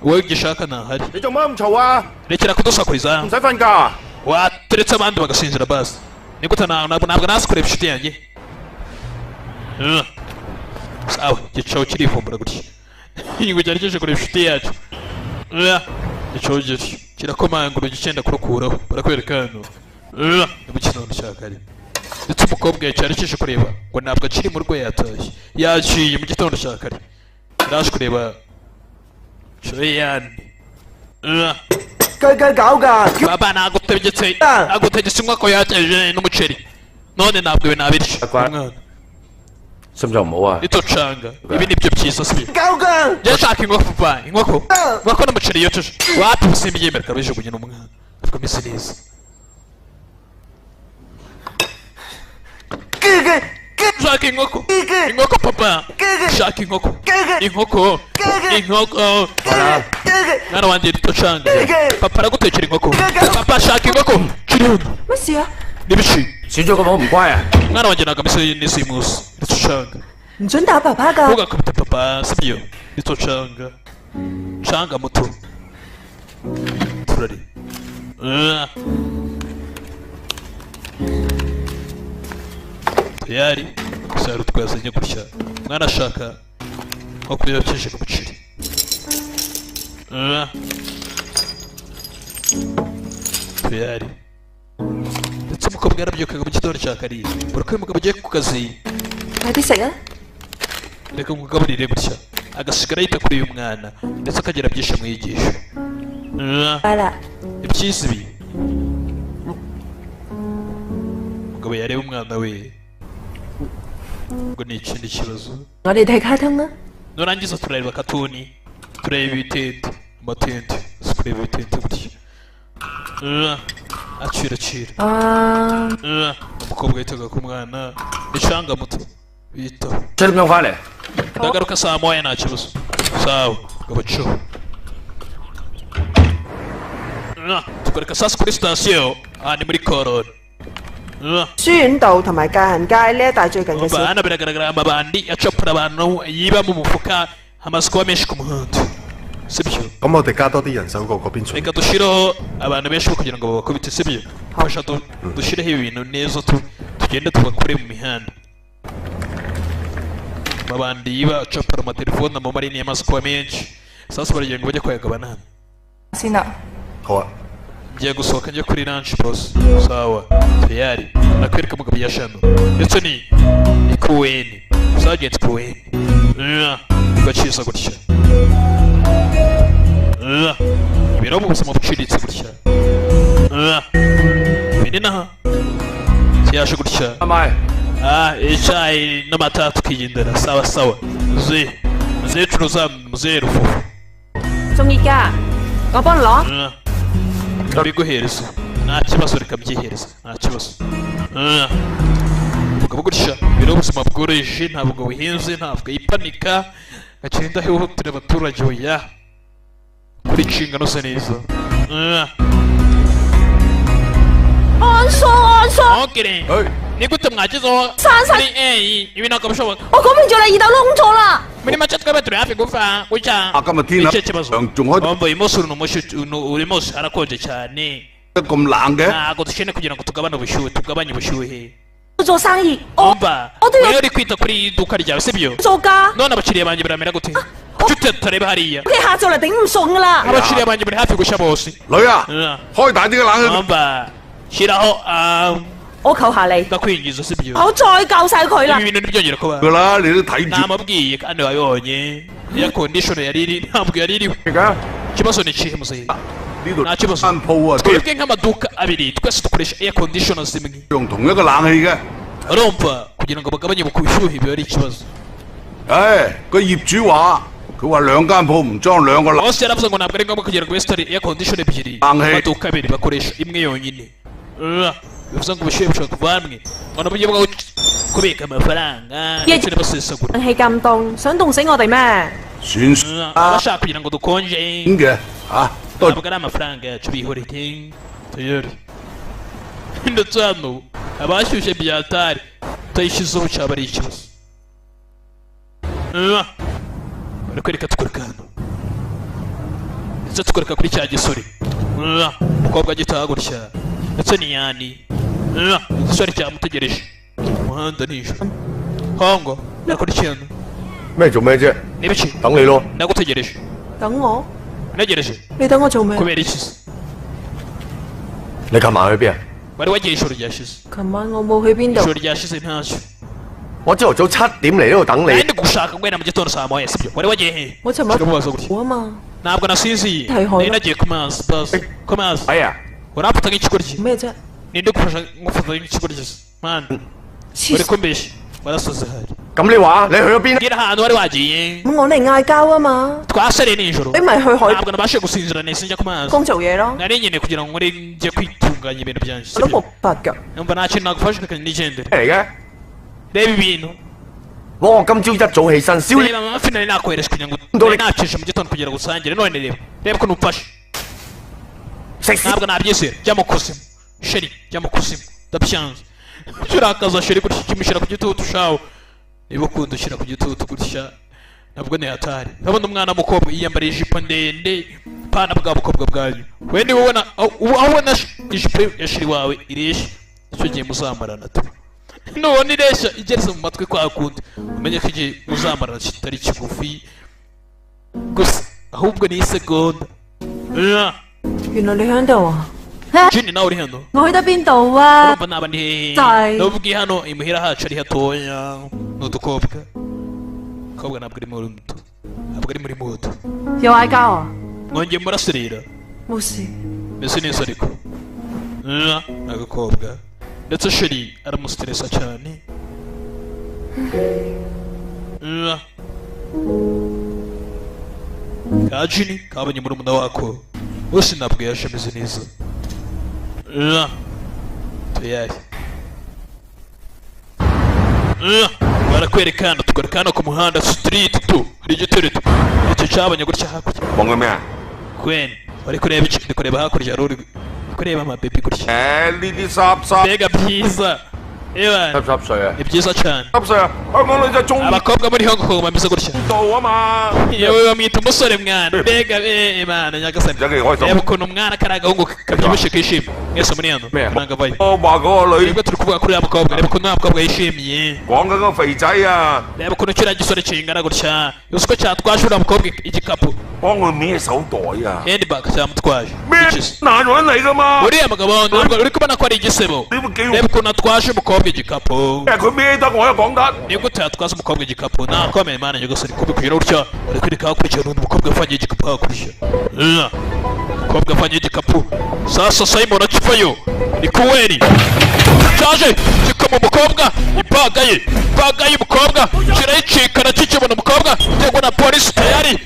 wowe gishaka ntahari 你做乜咁嘈啊？ rekera kudusakuriza 唔使瞓覺。 wateretse abandi bagasinzira basi nigute ntabwo nasi kureba inshuti yanjye sawa gicaho kirivumbura gutya ngo cyari kije kureba inshuti yacu gicaho gityo kirakomanga urugi cyenda kurukuraho barakwereka hano ni mu gitondo cya kare ndetse umukobwa cyari kije kureba ngo ntabwo akiri mu rugo yatashye yaciye mu gitondo cya kare yaje kureba Joyane 雞雞搞㗎， baba nagutegetse nagutegetse inkoko yateje n'umuceri none ntabwo ibi nabirya umwana 心臟唔好啊！ nitocanga ibi nibyo byiza si 搞㗎， njye nshaka inkoko papa inkoko n'umuceri yoteje wapi ubusimba ibyemera kabijugunye n'umwana avuga ameze neza 雞雞雞 nshaka inkoko雞 inkoko papa nshaka inkoko inkoko inkoko mwana wanjye nitocanga papa aragutekera inkoko papa ashaka inkoko kiri hano 乜事啊？ n'ibiki 選咗個好唔乖啊！ mwana wanjye ntabwo ameze neza uyu munsi nitocanga 唔准打爸爸㗎！ ntugakubite papa sibyo nitocanga canga muto turari tayari gusara twazanye gutya mwana ashaka nko kuyokeje ku muceri tayari ndetse umukobwa yarabyukaga mu gitondo cya kare buri uko uyu mugabo agiye ku kazi 快啲食啊！ reka mugaburire gutya agasigara yita kuri uyu mwana ndetse akagira byinshi amwigisha 快啦！ ibyiza ibi umugabo yareba umwana we ngo ni ikindi kibazo 我哋睇卡通啦。 nurangiza turareba katuni tureba ibitente amatente si kureba ibitente gutya acira acira 啊， umukobwa yitaga ku mwana icanga muto bitaho 七點鐘翻嚟。 ndagaruka saa moya nta kibazo sawa gabaco tukareka sasa kuri sitasiyo aha ni muri koroni 書院道同埋界限街呢一帶最近嘅小 hano biragaragara amabandi acapura abantu yiba mu mufuka hamaze kuba menshi ku muhanda sibyo 咁我哋加多啲人手過嗰邊巡。 reka dushireho abantu benshi bo kugira ngo babakubite sibyo fasha dushireho ibintu neza tugende tubakore mu mihanda amabandi yiba acapura amatelefone amamarini yamaze kuba menshi sasa baragira ngo bajye kuyagabana hano 先啦。 好啊， ngiye gusohoka njya kuri lunch boss sawa tayari nakwereka mugabo yashano ndetse ni kuweni sergeant kuweni ugaciza gutya ibiro mu buzima buciriritse gutya bini naha yaje gutya 阿媽， icyayi n'amata tukigendera sawa sawa muzehe muzehe curuza muzehe rufufu 中意㗎，我幫你攞。kabiguhereza nta kibazo reka mbyihereza nta kibazo umugabo gutya biro ubuzima bworoheje ntabwo buhinze ntabwo yipanika agenda ahihutira abaturage oya kuri inshingano ze neza 安叔，安叔， ogere nigute mwagezeho ibi ntabwo bishoboka 我講明咗你耳豆窿咗啦。 muri make twebwe turi hafi gupfa gutya今日天 nicyo kibazo wambaye uyu munsi uri munsi harakonje cyane 咁冷嘅， ntabwo dukeneye kugira ngo tugabanye ubushyuhe 做生意， umva 我都要 wewe uri kwita kuri iri duka ryawe sibyo 做㗎。 none abakiriya banjye baramera gute kuki tutareba hariya 屋企下晝嚟頂唔順㗎啦。 abakiriya banjye bari hafi gushya bose 女啊，開大啲嘅冷氣。 umva shyiraho 我求下你， ndakwinjiza sibyo 我再救晒佢啦。 ibi bintu ntibyongere kuba 㗎啦，你都睇住。 namubwiye kandi wabibonye iya condition yari iri ntabwo yari iriho 而家 ikibazo ni ikihe muzehe 呢度 nta kibazo 間鋪啊，都 twebwe nk'amaduka abiri twese dukoresha air conditioner zimwe 用同一個冷氣嘅。 urumva kugira ngo bagabanye ubushyuhe biba ari ikibazo 唉，個業主話，佢話兩間鋪唔裝兩個冷。 bose yaravuze ngo ntabwo ari ngombwa kugira ngo wesitari air condition ebyiri amaduka abiri bakoresha imwe yonyine bivuze ngo ubushyuhe bushobora kuva hamwe ubona uburyo bwo kubika amafaranga ndetse n'abasesagura 冷氣咁凍，想凍死我哋咩？ 算數啊， abashaka kugira ngo dukonje 嘅嚇，都 ntabwo ari amafaranga yacu bihoreye tuyore ndetse hano abashyushye byatari utayishyizeho cyaba ari ikibazo barakwereka tukwereka hano ndetse tukwereka kuri cya gisore umukobwa agitaha gutya ndetse n'iyani igisore cyamutegereje umuhanda nijoro hongo nakurikiye hano 咩做咩啫？ n'ibiki 等你咯。 ndagutegereje 等我？ ntegereje 你等我做咩？ kubera iki se 你琴晚去邊啊？ wari wagiye ijoro ryashize 琴晚我冇去邊度 ijoro。ryashize ntacyo 我朝頭早7點嚟呢度等 nari 你。 ndi gushaka guhera mu gitondo saa moya sibyo wari wagiye he 我尋日 kikamubaza gutya 好啊嘛。 ntabwo nasinziye Tayo hono. nari nagiye ku mazi basi ku mazi 哎呀， uramfata nk'ikigoryi 咩啫？ ninde gufasha ngufata nk'ikigoryi se man 黐 uri kumbeshya warasoze hari 咁你話你去咗邊？ mbwira ahantu wari wagiye 咁我嚟嗌交啊嘛。 twasariye nijoro 你咪去海 ntabwo nabashije gusinzira nahise njya ku mazi 工做嘢咯。 nari nkeneye kugira ngo nkore njye kwitunganya ibintu byanjye 我都 sibyo 冇法㗎。 numva nta kintu nagufasha reka nigendere 咩嚟嘅？ reba ibintu 我今朝一早起身燒呢 reba amafi nari nakohereje kugira ngo nari nacisha mu gitondo kugira ngo usangire none reba ukuntu umfashe 食屎！ ntabwo nabyizera jya mu kuzimu sheri jya mu kuzimu ndabyanze urakaza sheri gutya ukimushyira ku gitutu shawe niba ukunda ushyira ku gitutu gutya ntabwo ni hatari ndabona umwana w'umukobwa yiyambariye ijipo ndende pana bwa bukobwa bwanyu we niba ubona aho ubona ijipo ya sheri wawe ireshya icyo gihe muzamarana tu nubona ireshya igeretse mu matwi kwa kundi umenye ko igihe muzamarana kitari kigufi gusa ahubwo ni isegonda 原來你喺度啊！ Juni nawe uri hano 我去得邊度啊？ urumva naba ndi hehe Zai. ndavuga hano imuhira hacu ari hatoya ni udukobwa umukobwa ntabwo ari muri muto ntabwo ari muri moto 又嗌交啊？ mwongeye murasirira 冇事。 mbese neza ariko ni agakobwa ndetse sheri aramusiteresa cyane ka Juni kabonye murumuna wako bose ntabwo yaje ameze neza tuyari barakwereka hano tugaruka hano ku muhanda street tu hari igitereko icyo cyabonye gutya hakurya 望緊咩啊？ Gwen bari kureba iki ndi kureba hakurya hari uri kureba amabebi gutya 誒呢啲濕 mbega byiza ewa 濕碎啊！ ni byiza cyane 濕碎啊！香港女仔中 abakobwa muri Hong Kong bameze gutya 度啊嘛！ yewe bamwita umusore mwana mbega imana nyagasani 真係開 reba 心。 ukuntu umwana kari agahungu kabyibushye kishimye mwese muri hano咩啊 nanga vayo 我話嗰個女 nibwo turi kuvuga kuri ya mukobwa reba ukuntu ya mukobwa yishimiye 講緊個肥仔啊， reba ukuntu kiriya gisore kingana gutya uzi ko cyatwaje uriya mukobwa igikapu 幫佢孭手袋啊！ handbag cyamutwaje 咩 Ikize. 男人嚟㗎嘛？ uriya mugabo ntabwo uri kubona ko ari igisebo 你會幾 reba ukuntu atwaje umukobwa igikapu 佢孭得我又講得。 ni gute yatwaza umukobwa igikapu nakomeye mana nyagasani kubi kugira gutya bari kwereka hakurya n'undi mukobwa afanye igikapu hakurya umukobwa afanye igikapu sasa Simon akivayo ni kuweri cyaje kikama umukobwa ibaga ye y'umukobwa kirayicika nacyo kibona umukobwa cyangwa na polisi tayari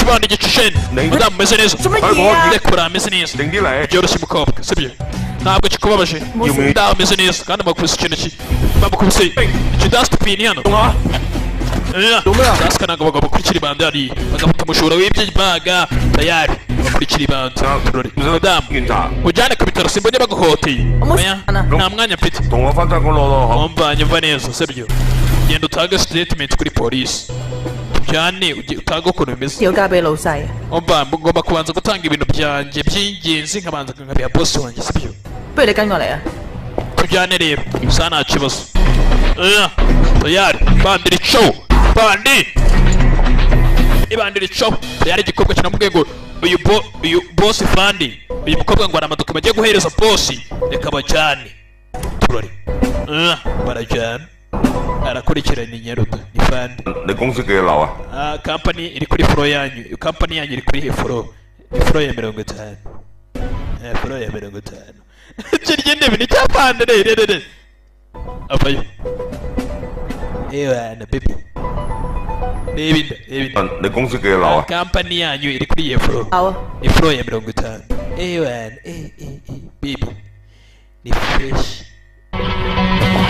kibanda igicisheni madamu umeze neza ndekura ameze neza byoroshye umukobwa sibyo ntabwo kikubabaje ndaho ameze neza kandi amukubise ikintu bamukubise ikidasitipini hano dasika ntabwo bagomba gukurikira ibanda hariya bagafata umushora w'ibyo baga tayari bakurikira ibanda madamu ujyane ku bitaro simbonye baguhoteye nta mwanya mfite wumva nyumva neza sibyo genda utange statement kuri polisi tujyane utange ukuntu bimeze wumva ngomba kubanza gutanga ibintu byanjye by'ingenzi nkabanza nkabiha bosi wanjye sibyo tujyane rero gusa nta kibazo tayari bandira icow bandi ibandira icow tayari igikobwa kinamubwiye ngo uyu bosi fandi uyu mukobwa ngo aramaduka bagiye guhereza bosi reka bajyane turore barajyana arakurikirana inyaruta ni fandi kampani iri kuri furo yanyu kampani yanyu iri kuri furo ya 50 furo ya 50 kirya ndebe ni cyapande re avayo na baby nebinda kampani yanyu iri kuri furo ya 50 baby ni fresh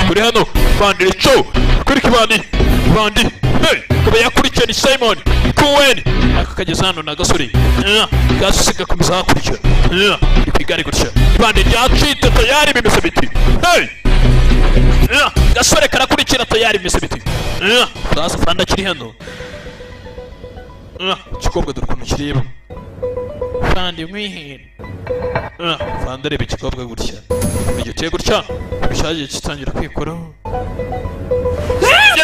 kuri hano bandire cyo kuri kibandi kuba yakurikiye ni Simon Cohen akakageza hano na gasore gasusiga kumeza hakurikira ni kwigari gutya bandi ryacite tayari bimeze biti gasore karakurikira tayari bimeze biti sasa fanda kiri hano kikobwa dore ukuntu kireba fandi mwihene fanda reba ikikobwa gutya iyo uteye gutya bishaje kitangira kwikoraho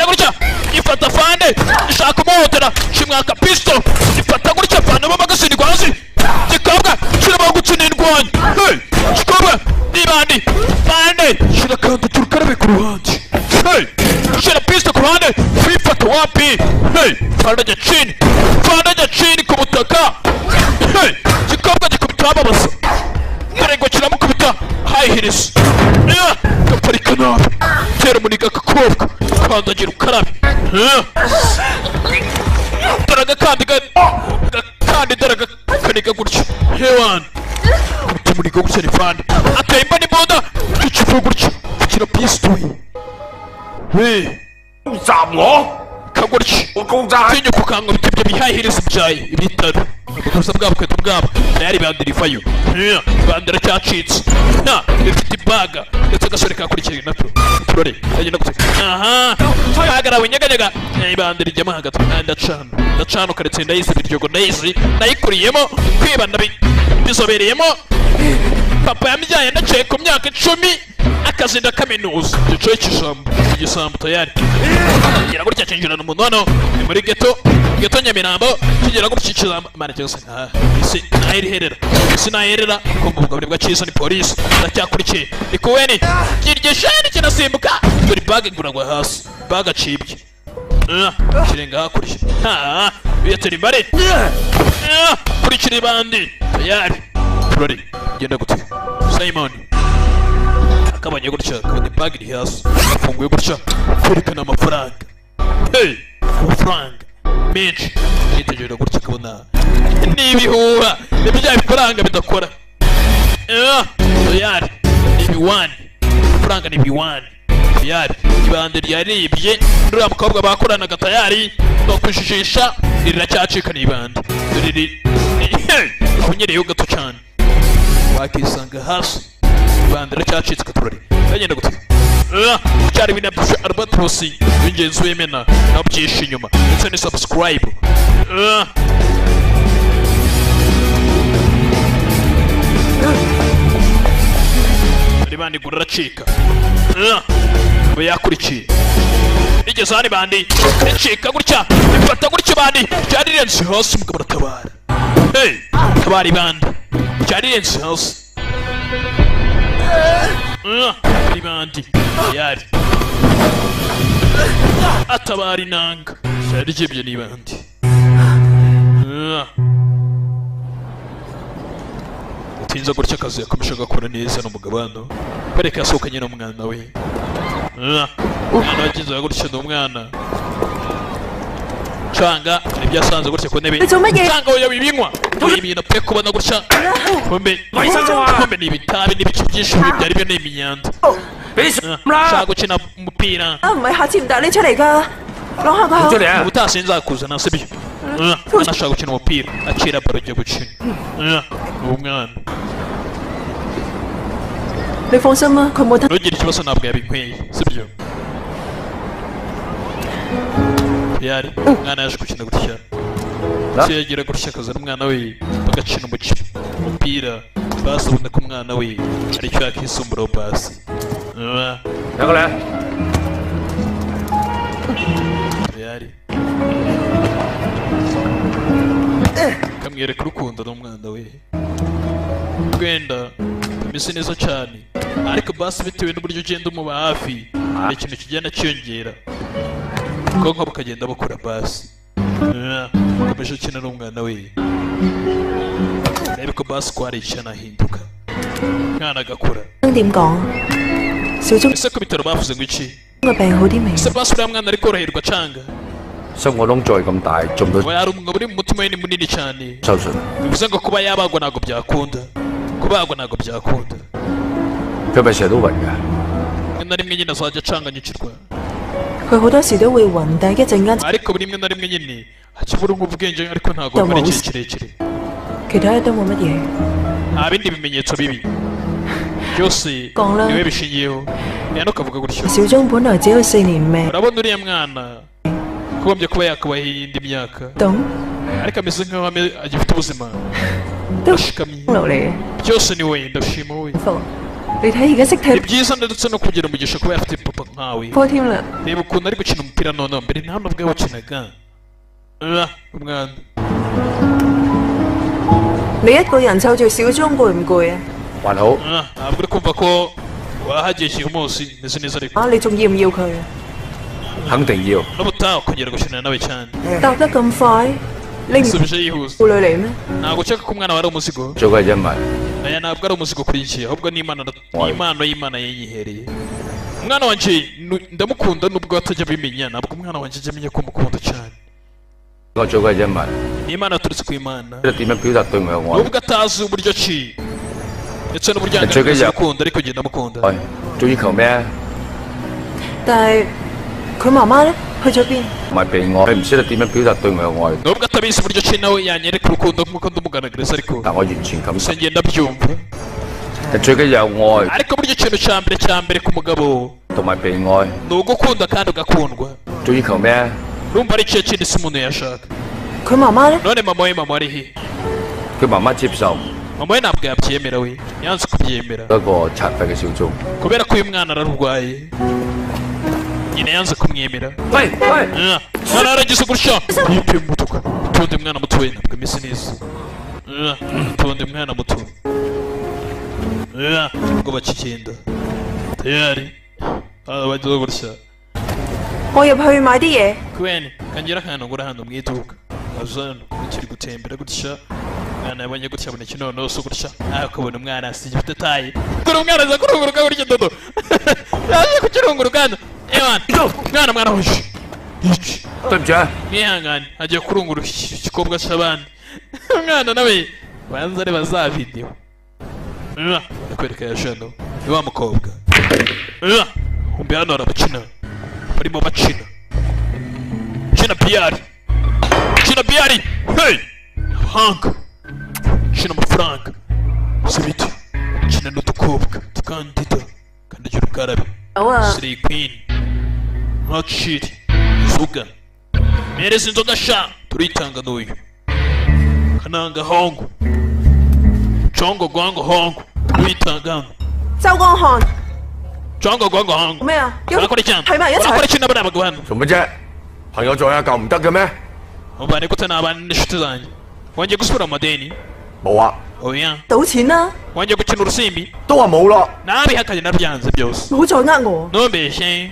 gutya ifata fande ishaka umuhotera kimwaka pisto ifata gutya fande bamagasindwa hasi gikobwa kiraba gukina indwanyi gikobwa nibandi fande shira kandi turukarabe ku ruhande shira pisto ku ruhande fifata wapi fande jya chini ku butaka gikobwa gikubita ababasa karengwa kiramukubita high-heels gaparika nabi tera umuniga kakobwa kandagira ukarabe daraga kandi daraga kaniga gutya hewan kubita umuniga gutya ni fandi ateye imbani imbunda ikivu gutya kira pistoyi kagutya tinya kukanga bitibyo bihahiriza ibyaye ibitaro ubukosa bwabo kweto bwabo tayari bandira ivayo bandira cyacitse bifite ibaga ndetse agasore kakurikira natwe turore agenda gute hagarawe nyeganyega bandira ijyamo hagati ndacana ukaretse ndayizi biryogo ndayizi nayikuriyemo kwiba bizobereyemo papa yambyaye ndaciye ku myaka 10 akazi ndakaminuza gicoye igisambu tayari kigira gutya cinjirana umuntu hano ni muri geto Nyamirambo kigira gutya ikizamba mane cyose isi naherera kumva ubugabane bwa Cisa ni polisi ndacyakurikiye ni Cohen kirye shani kinasimbuka dore bag nguragwa hasi bag acibye kirenga hakurikira biyatera imbare kurikira ibandi tayari turore genda gute Simon akabanye gutya kandi bag iri hasi afunguye gutya kwerekana amafaranga amafaranga menshi nitegereza gutya kabona nibihuha ibya bifaranga bidakora tayari nibiwani amafaranga nibiwani tayari ibande ryaribye rura mukobwa bakoranaga tayari no kujijisha riracyacika nibande riri kunyereyo gato cyane wakisanga hasi ibande riracyacitse katurore bagenda gute cyari binabisha Albatros bingenzi wemena nabyisha inyuma ndetse ni subscribe bandi guracika bayakurikiye igeze hani bandi icika gutya ifata gutya bandi cyari renze hasi mugabo tabara tabari bandi cyari renze hasi bandi yari atabari nanga cyari gibye ni bandi tinza gutya akazi yakomeje gakora neza n'umugabano bareka yasohokanye n'umwana we umwana wagize gutya n'umwana canga ibyo yasanze gutya ku ntebe canga oya bibinywa ibintu pe kubona gutya kumbe ni ibitabi n'ibiki byinshi byari byo n'imyanda shaka gukina umupira 啊，唔係，下次唔帶你出嚟㗎，攞下個口。 ubutaha nzakuzana sibyo anashaka gukina umupira acira baro ajya gukina uwo mwana 你放心啦，佢冇得。 ntugire ikibazo ntabwo yabinkweye sibyo yari umwana yaje gukina gutya se yagira gutya akazana umwana we bagakina umupira basi ubona ko umwana we aricyo yakisumburaho basi yari kamwereka urukundo n'umwana we wenda ameze neza cyane ariko basi bitewe n'uburyo ugenda umuba hafi hari ikintu kigenda cyiyongera ubwonko bukagenda bukura basi ukomeje ukina n'umwana we urebe ko basi ko hari ikintu ahinduka umwana agakura 點講？小鐘 ese ku bitaro bavuze ngo iki 個病好啲未？ ese basi uriya mwana ari koroherwa canga 傷個窿再咁大，做唔到 we hari umugabo uri mu mutima we ni munini cyane 手術。 bivuze ngo kuba yabagwa ntabwo byakunda kubagwa ntabwo byakunda 佢咪成日都暈㗎？ rimwe na rimwe nyine azajya acanganyikirwa 佢好多時都會暈，但係一陣間 ariko buri rimwe na rimwe nyine hakibura nk'ubwenge ariko ntabwo bimara igihe kirekire 其他都冇乜嘢。 nta bindi bimenyetso bibi byose niwe bishingiyeho rero ukavuga gutyo 小鐘本來只有4年命， urabona uriya mwana agombye kuba yakabaho iyindi myaka 懂 ariko ameze nk'aho agifite ubuzima 都 ashikamye 落嚟。 byose ni we ndashima we 你睇而家識 ni 踢 byiza ndetse no kugira umugisha kuba yafite papa nkawe 波添啦， reba ukuntu ari gukina umupira noneho mbere nta nubwo yawukinaga umwana 你一個人湊住小鐘攰唔攰啊？ 還好， ntabwo uri kumva ko wahagiye umunsi meze neza ariko 啊，你仲要唔要佢啊？ 肯定要。 n'ubutaha ukongera gukinana nawe cyane 答得咁快，你唔 subije yihuse 婦女嚟咩？ ntabwo ukeka ko umwana wari umuzigo 做嘅係因為 aya ntabwo ari umuzigo kuri iki ahubwo ni impano y'imana yiyihereye umwana wanjye ndamukunda nubwo atajya abimenya ntabwo umwana wanjye ajya amenya ko mukunda cyane 我做嘅係因為 ni imana yaturutse ku imana 知道點樣表達對我嘅愛。 nubwo atazi uburyo ki ndetse n'uburyo最緊 yagaragaza 要 urukundo ariko njye ndamukunda 愛，仲要求咩啊？ 但係佢媽媽咧去咗邊？ 唔係被愛，佢唔識得點樣表達對我嘅愛， nubwo atabizi uburyo ki nawe yanyereka urukundo nk'uko ndumugaragariza ariko 但我完全感受。 gusa njye ndabyumva 最緊要有愛 ariko buryo ikintu cya mbere ku mugabo 同埋被愛， ni ugukunda kandi ugakundwa 仲要求咩啊？ urumva ari ikihe kindi si umuntu yashaka 佢媽媽咧？ none mama we mama ari he 佢媽媽接受 mama we ntabwo yabyemera we yanze kubyemera 一個殘廢嘅小眾。 kubera ko uyu mwana ararwaye nyina yanze kumwemera 喂喂， mwana yaragize gutya yipima umutuku utundi mwana muto we ntabwo ameze neza utundi mwana muto ubwo bakigenda tayari bagize gutya 我入去買啲嘢。 kwene kangira akantu ngura hano mu iduka azano kiri gutembera gutya mwana yabonye gutya abona kinono so gutya akabona umwana asigifite tayi kuri umwana aza kurunguruka gutya dodo yaje kukirunguruka hano ewana mwana hoje iki 對唔住啊， mwihangane agiye kurunguruka ikikobwa cy'abandi umwana nawe banza areba za video akwereka ya jano ni wa mukobwa umbe hano harabakina barimo bakina kina biyari hey abahanga kina amafaranga sibiti kina n'udukobwa tukandida kandagira ukarabe 有啊， Slay Queen Hot shit inzoga mereza inzoga sha turitanga n'uyu kananga hongo chongo gwango hongo turitanga hano 周光漢 chongo gwango hongo 咩啊？ urakora iki hano 睇埋一 urakora 齊。 iki n'abana bagabo hano 做乜啫？朋友在下救唔得嘅咩？ umva ni gute nabana n'inshuti zanjye wongeye gusubira mu madeni 冇啊， oya 賭錢啦， wongeye gukina urusimbi 都話冇咯， nabihakanye nabyanze byose 唔好再呃我。 ntumbeshye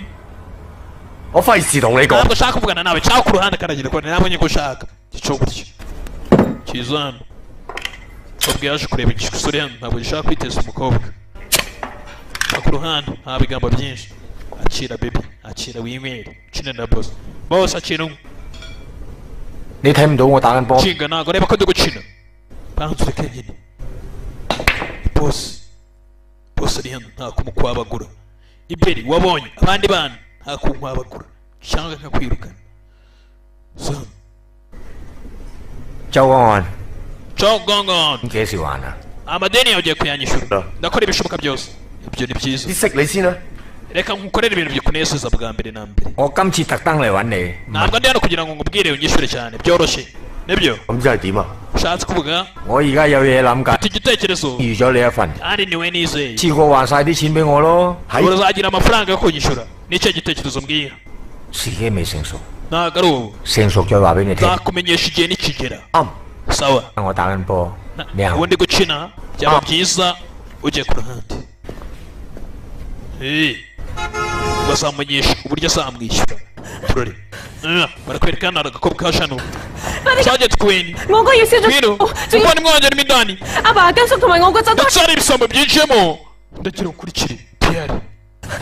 我費事同你講。 ntabwo ushaka kuvugana nawe cyangwa ku ruhande karagira ko nabonye ko ushaka gico gutya kiza hano ubwo yaje kureba igisore hano ntabwo gishaka kwiteza umukobwa ku ruhande nta bigambo byinshi akira baby akira winywere ukine na boss bose akira umwe 你睇唔到我打緊波？ nshinga ntabwo areba ko ndi gukina banza ureke nyine bosi ari hano nta kumukwabagura imbere wabonye abandi bana nta kunkwabagura cyangwa nkakwirukana so 周安， Jogongon 幾時還啊？ amadeni yawe ugiye kuyanyishyura ndakora ibishoboka byose ibyo ni byiza 啲息你先啦。 reka nkukorere ibintu bikunezeza bwa mbere na mbere 我今次特登嚟揾你， ntabwo ndi hano kugira ngo nkubwire unyishyure cyane byoroshye nibyo 咁即係點啊？ ushatse kuvuga 我而家有嘢諗緊， mfite igitekerezo 預咗你一份， kandi niwe nizeye 次過還晒啲錢俾我咯。 uzagira amafaranga yo kunyishyura nicyo gitekerezo mbwira 時機未成熟， ntabwo ari ubu 成熟再話俾你聽。 nzakumenyesha igihe nikigera 啱， sawa 我打緊波，你行。 ubundi gukina byaba byiza ugiye ku ruhande bazamumenyesha uburyo azamwishyura turore barakwereka hano hari agakobwa ka shano Sergeant Queen 我哥要燒咗 Queen 仲要 umuvandimwe wanjye arimo indani 阿爸根叔同埋我個侄都 ndetse hari ibisambo byinjiyemo ndagira ngo ukurikire Pierre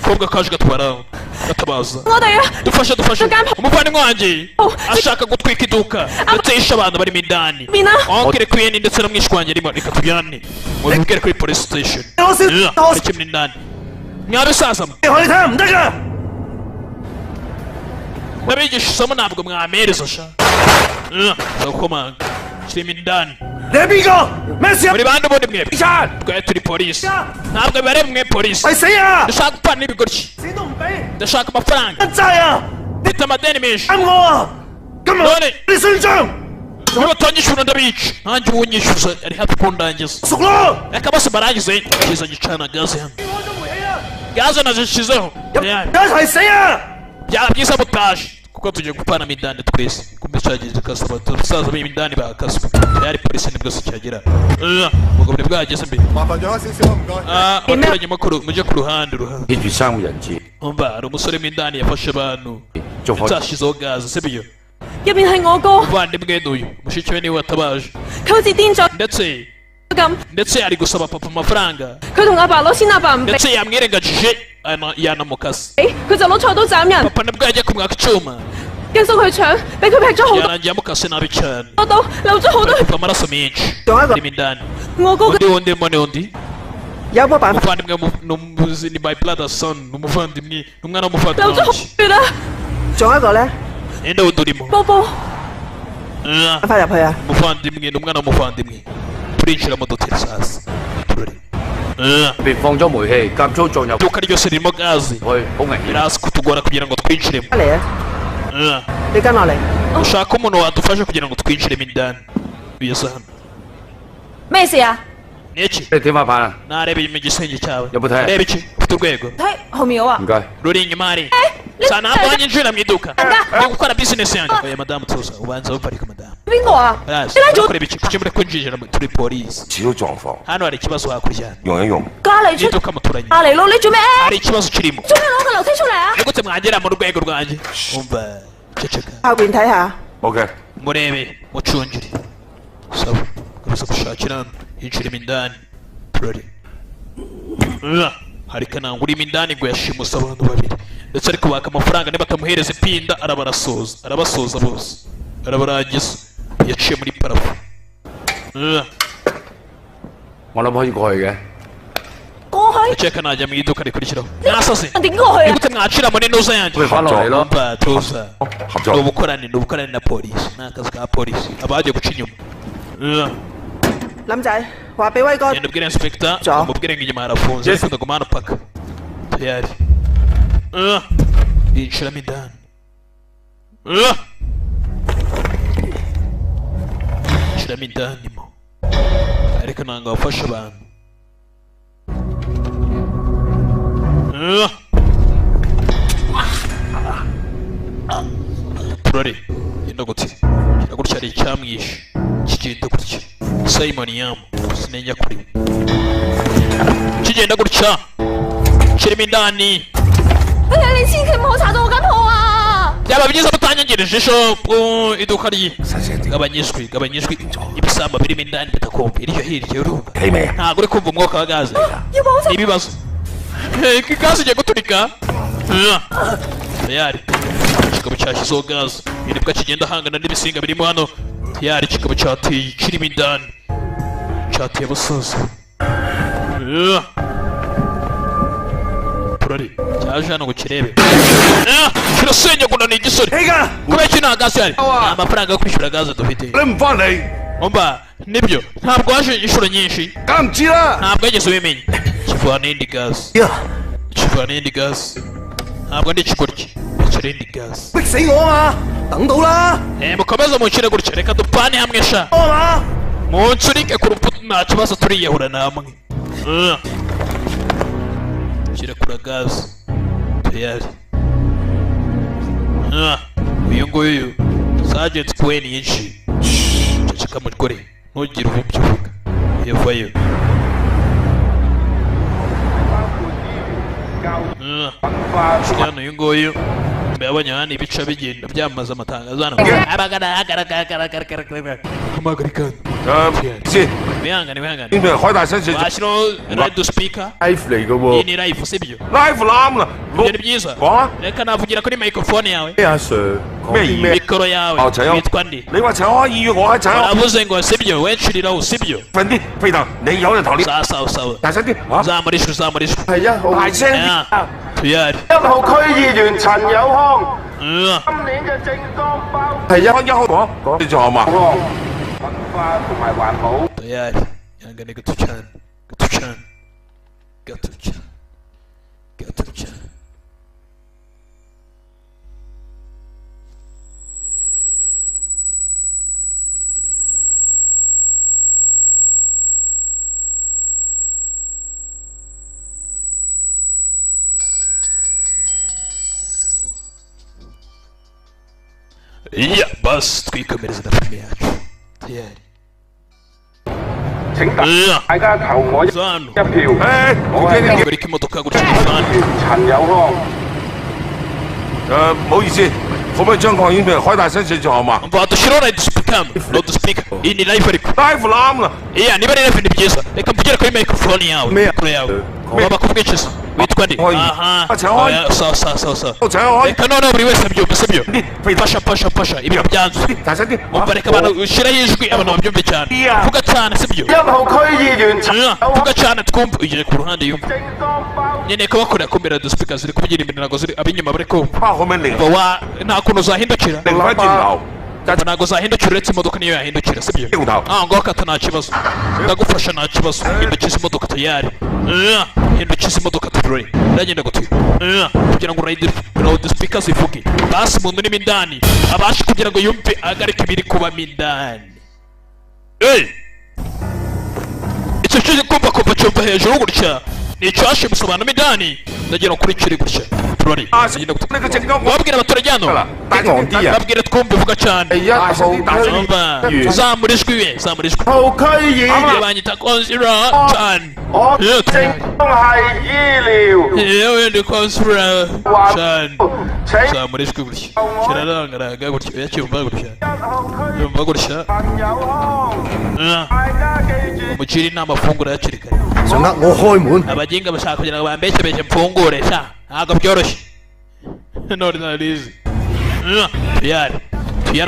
akobwa kaje gatabaza 我哋啊 dufashe Tugampa. umuvandimwe wanjye Oh, ashaka gutwika iduka ndetse yishe abantu barimo indani Bina. onkere Queen ndetse na mwishwi wanjye arimo reka tujyane mubibwire kuri police station 我先，我 ndetse muri indani mwabisaza mwe 你睇唔得㗎。 ndabigisha isomo ntabwo mwamereza sha ndakomanga kirimo indani 你係邊個？咩事啊？ muri bande ubundi mwebwe 警察， twari turi polisi ntabwo bibareba mwe polisi 係死啊！ ndashaka gupana n'ibigoryi 錢都唔俾， ndashaka amafaranga 一債啊！ mfite amadeni menshi 啱我啊！今日 none 你算帳， nibatanyishyura ndabica nanjye uwunyishyuza ari hafi kundangiza 熟咯！ reka bose barangize kiza gicana gaze hano 開咗煤氣啊！ gaze nazishyizeho 一齊死啊！ byaba byiza mutaje kuko tugiye gupana imidani twese kumbe cyagize kasaba abasaza b'imidani bakaswe yari polisi nibwo se cyagera ubwo buri bwageze mbere 麻煩咗少少，唔該。 abaturage mukuru mujye ku ruhande 記住3個人質， umva hari umusore w'imidani yafashe abantu 仲可以 cyashyizeho gaze sibyo 入邊係我哥， umuvandimwe n'uyu mushiki we niwe watabaje 佢好似癲咗 咁， ndetse ari gusaba papa amafaranga 佢同阿爸攞錢，阿爸唔俾， ndetse yamwirengagije yanamukase 佢就攞菜刀斬人， papa nibwo yagiye kumwaka icyuma 跟叔去搶，俾佢劈咗好多 yarangiye amukase nabi cyane 刀，流咗好多 bari kuva amaraso menshi 仲有一個 arimo indani 我哥 undi wundi urimo ni undi 有冇辦法？ umuvandimwe ni my brother son ni umuvandimwe ni umwana 流 w'umuvandimwe 咗好 wanjye 血啊！ 仲有一個咧， ninde wundi urimo 波波， 快入去啊！ umuvandimwe ni umwana w'umuvandimwe turinjira mu duteri sasa turore 別放咗煤氣，夾粗撞入去， iduka ryose ririmo gaze 好危險。 biraza kutugora kugira ngo twinjiremo 嚟啊！你跟落嚟。 ushaka umuntu wadufasha kugira ngo twinjiremo indani biyeza hano 咩事啊？ ni iki 你天花板啊！ nareba inyuma igisenge cyawe有冇睇？ reba iki ufite urwego 睇後面有啊 唔！該。 ruri inyuma hari sa ntabwo wanyinjira mu iduka ndi gukora business yanjye oya madamu tuza ubanza uparika madamu 邊個啊？ barazi 你拉咗 urakoreba iki kuki muri kwinjira turi polisi 少狀況， hano hari ikibazo hakurya 用一用。 隔離出 n'iduka muturanye 隔離咯！你做咩？ hari ikibazo kirimo 做咩攞個樓梯出嚟啊？ ni gute mwagera mu rwego rwanjye umva ceceka 後邊睇下。 OK， murebe mucungire saba kabisa gushakira hano yinjiremo indani turare hari kananga urimo indani ngo yashimuse abantu babiri ndetse ari kubaka amafaranga niba atamuhereza ipinda arabasoza bose arabarangiza yaciye muri parafo 我諗可以過去嘅。 過去 ndakeka najya mu iduka rikurikiraho mwasase 點過去 ni 啊？ gute mwacira muri ntuza yanjye 翻落嚟咯。 umva tuza 合 ni 作。 ubukorane na polisi ni akazi ka polisi abagiye guca inyuma 林仔話俾威哥 genda ubwire inspector Ja. umubwire ngo inyuma harafunze Yes. ariko ndaguma hano paka tayari yinjiramo indani yinjiramo indani mo ariko nanga wafashe abantu turare genda gutya genda gutya hari icyamwishe kigenda gutya Simon Yamu sinenya kuri we kigenda gutya kirimo indani 哎呀！你千祈唔好查到我間鋪啊！ byaba byiza mutanyangereje shopu iduka rye gabanyijwe ibisambo birimo indani bitakumva iryo hirya urumva 睇未啊？ ntabwo uri kumva umwuka wa gaze 要保證 ni ibibazo gaze igiye guturika tayari ikigabo cyashyizeho gaze nibwo kigenda hangana n'ibisinga birimo hano tayari kikaba cyateye kirimo indani cyateye busozo turari cyaje hano ngo kirebe kirasenyaguna ni igisore kubera iki nta gaze hari amafaranga yo kwishyura gaze dufite umva nibyo ntabwo waje inshuro nyinshi ntabwo yageze ubimenya kivana indi gaze kivana indi gaze ntabwo ndi ikigoryi kiri indi gaze mukomeze muncire gutya reka dupane hamwe sha munsurike ku ruputo nta kibazo turiyahura namwe kirekura gaze tayari uyu nguyu Sergeant Queen yinshi ceceka mugore ntugire ubu byuvuga yavayo hano uyu nguyu mbabonye hano ibica bigenda byamaze amatangazo hano amagarikana bihangane washyiraho radio speaker iyi ni live sibyo ibyo ni byiza reka navugira kuri microphone yawe mikoro yawe witwa ndi uravuze ngo sibyo wencuriraho sibyo sawa uzamurishwe tuyari 1號區議員陳友康，今年嘅政綱包係1號講清楚嘛？文化同埋環保。tuyari yangane gato cyane iya basi twikomereza na filime yacu tayari 請大家投我一票，我係 buri kimodoka gutya n'ifani 陳友康。唔好意思，可唔可以將擴音片開大聲少少好嘛 umva dushyiraho loud speaker iyi ni live ariko ？live 啱啦， iya niba ari live ni byiza reka mvugire kuri microphone yawe mikoro yawe waba kubwikiza witwa ndi sawa reka noneho buri wese abyumve sibyo pasha ibintu byanze umva reka abantu ushyiraho ijwi abantu babyumve cyane vuga cyane sibyo 1號區議員陳友康 vuga cyane twumve ugiye ku ruhande yumva nyine kubakorera kumira radio speaker ziri kuvugira imbere ntabwo ziri ab'inyuma bari kumva 包可唔可以零 nta kuntu uzahindukira 零翻轉頭？ ntabwo uzahindukira uretse imodoka niyo yahindukira sibyo ngo kata nta kibazo ndagufasha nta kibazo hindukiza imodoka tayari hindukiza imodoka turore ndagenda gutwi kugira ngo loud speaker zivuge basi umuntu urimo indani abashe kugira ngo yumve ahagarike ibiri kubamo indani icyo cyo kumva kuva cyumva hejuru gutya ni icyashe musobanura indani ndagira kuri kiri gutya turore wabwira abaturage hano babwira twumve vuga cyane zamura ijwi we zamura ijwi 1號區議員 banyita konsira cyane 我政綱係醫療 yewe ndi konsira cyane 請 zamura ijwi gutya kirarangaraga gutya yacyumva gutya 1號區 yumva gutya 陳友康，大家記住。 umukiri ni amafunguro hakiri kare 想呃我開門， abaginga bashaka kugira ngo bambekebeke mfungure sha ntabwo byoroshye none narizi tuyari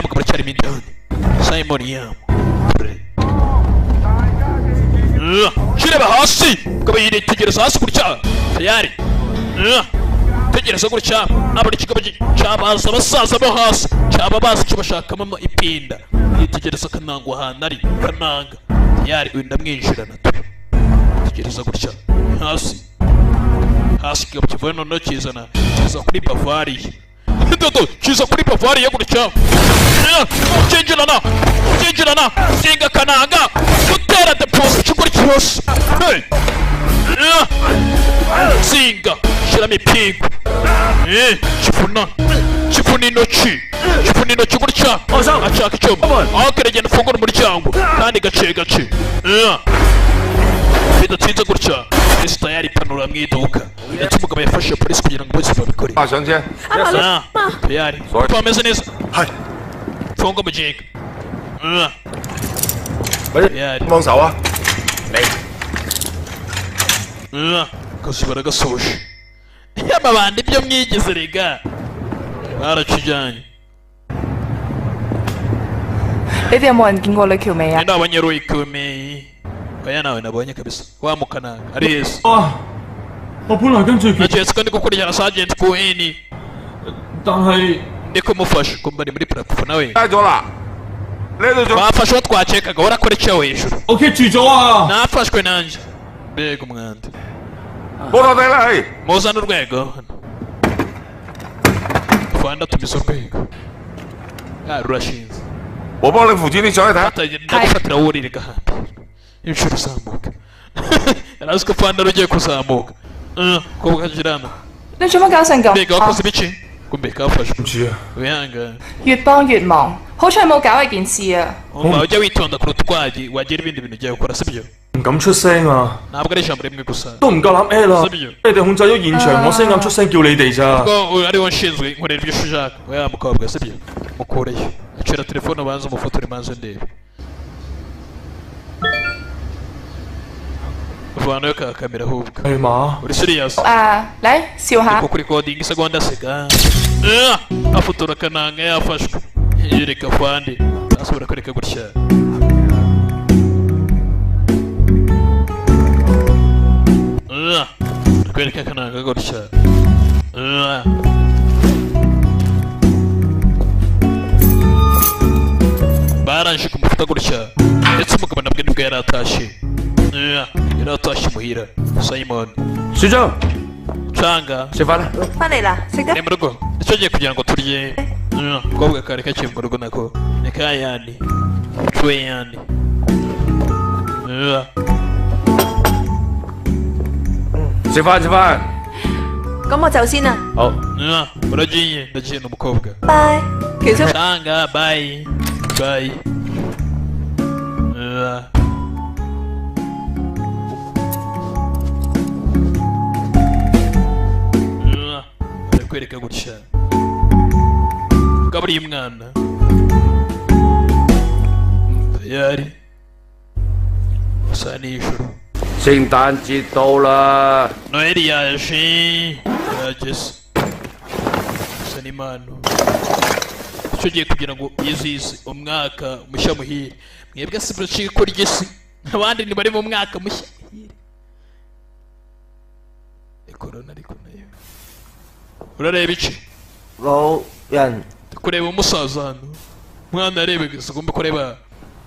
mugabo cyari mindani Simon Yam kireba hasi ukaba yitegereza hasi gutya tuyari tegereza gutya nabona ikigabo cyabaza abasaza bo hasi cyaba bazi icyo bashakamo ipinda yitegereza akanangwa ahantu ari kananga tuyari uyu ndamwinjirana tegereza gutya hasi kigabo kivuye noneho kizana kiza kuri Bavaria dodo kiza kuri Bavaria gutya kinjirana singa kananga gutera deposit cy'ukuri cyose singa shiramo ipingu kivuna intoki gutya ashaka icyuma aho kiragenda ufungura umuryango kandi gace bidatinze gutya polisi tayari ipanura mu iduka ndetse umugabo yafashe polisi kugira ngo bose babikore 上車。 tayari twameze neza 係 funga umuginga tayari 幫手啊！ akazi baragasoje amabandi ibyo mwigize rega baracujyanye 你哋有冇人見過女橋尾啊？ Nenda abanyaroi kumi. Kaya nawe nabonye kabisa. Wa mukananga. Ari Yesu. 我本來跟住佢， Jessica ndi gukurikirana Sergeant Cohen. 但係 Ndi kumufasha kumva ni muri platform nawe. 帶咗啦，呢度仲 Bafashe uwo twakekaga warakora icyawe hejuru. 我棘住咗啊！ Nafashwe nanjye. Mbega umwanda. 報到地啦，係 Muzane urwego. Fanda tumise urwego. Rurashinze. 我幫你扶住，你上去睇。 ndagufatira wurire gahanda. Inshuro uzamuka. Yarazi ko Fanda rugiye kuzamuka. Ko bwajirana. 你做乜搞成咁？ Mbega wakoze ibiki? Kumbe kafashwe. 唔知啊， Wihangane. 越幫越忙，好彩冇搞一件事啊！ Umva ujya witonda kuruta uko wagira ibindi bintu ugiye gukora sibyo? 唔敢出聲啊， Ntabwo ari ijambo rimwe gusa. 都唔夠膽 A 啦。 Sibyo? 你哋控制咗現場，我先敢出聲叫你哋咋。 Ko ari wowe nshinzwe nkorera ibyo ushaka. Oya mukobwa sibyo? Mukureyo. Acira telefone ubanze umufotore manze ndebe. Vanayo ka kamera ahubwo. 係嘛？ Uri serious? 嚟笑下。 Kuko recording isegonda aseka. Afotora kananga yafashwe. Yereka Fandi. Asubira kwereka gutya. Kwereka kananga gutya. Baranje kumufata gutya. Ndetse umugabo nabwe nibwo yari atashye. Yari atashye muhira. Simon. 小張， Changa. 食飯啦。 翻嚟啦，食得 Ni mu rugo. Icyo giye kugira ngo turye. Kobwa kare kaciye mu rugo nako. Ni kayandi. Chwe yandi.食飯食飯。 咁我走先啦。 好。 Uragiye. Ndagiye n'umukobwa. Bye。其實 Changa. Bye. Bye. Barakwereka gutya. Gaburiye umwana. Tayari. Usa nijoro. 聖誕節到啦， Noheli yaje. Yageze. Usa n'impano. Icyo giye kugira ngo yizihize umwaka mushya muhire. Mwebwe si buracika ko ry'isi. Abandi ntibari mu mwaka mushya muhire. Korona ariko nayo. Urareba iki? 老人 Kureba umusaza hano. Umwana yarebe gusa ugomba kureba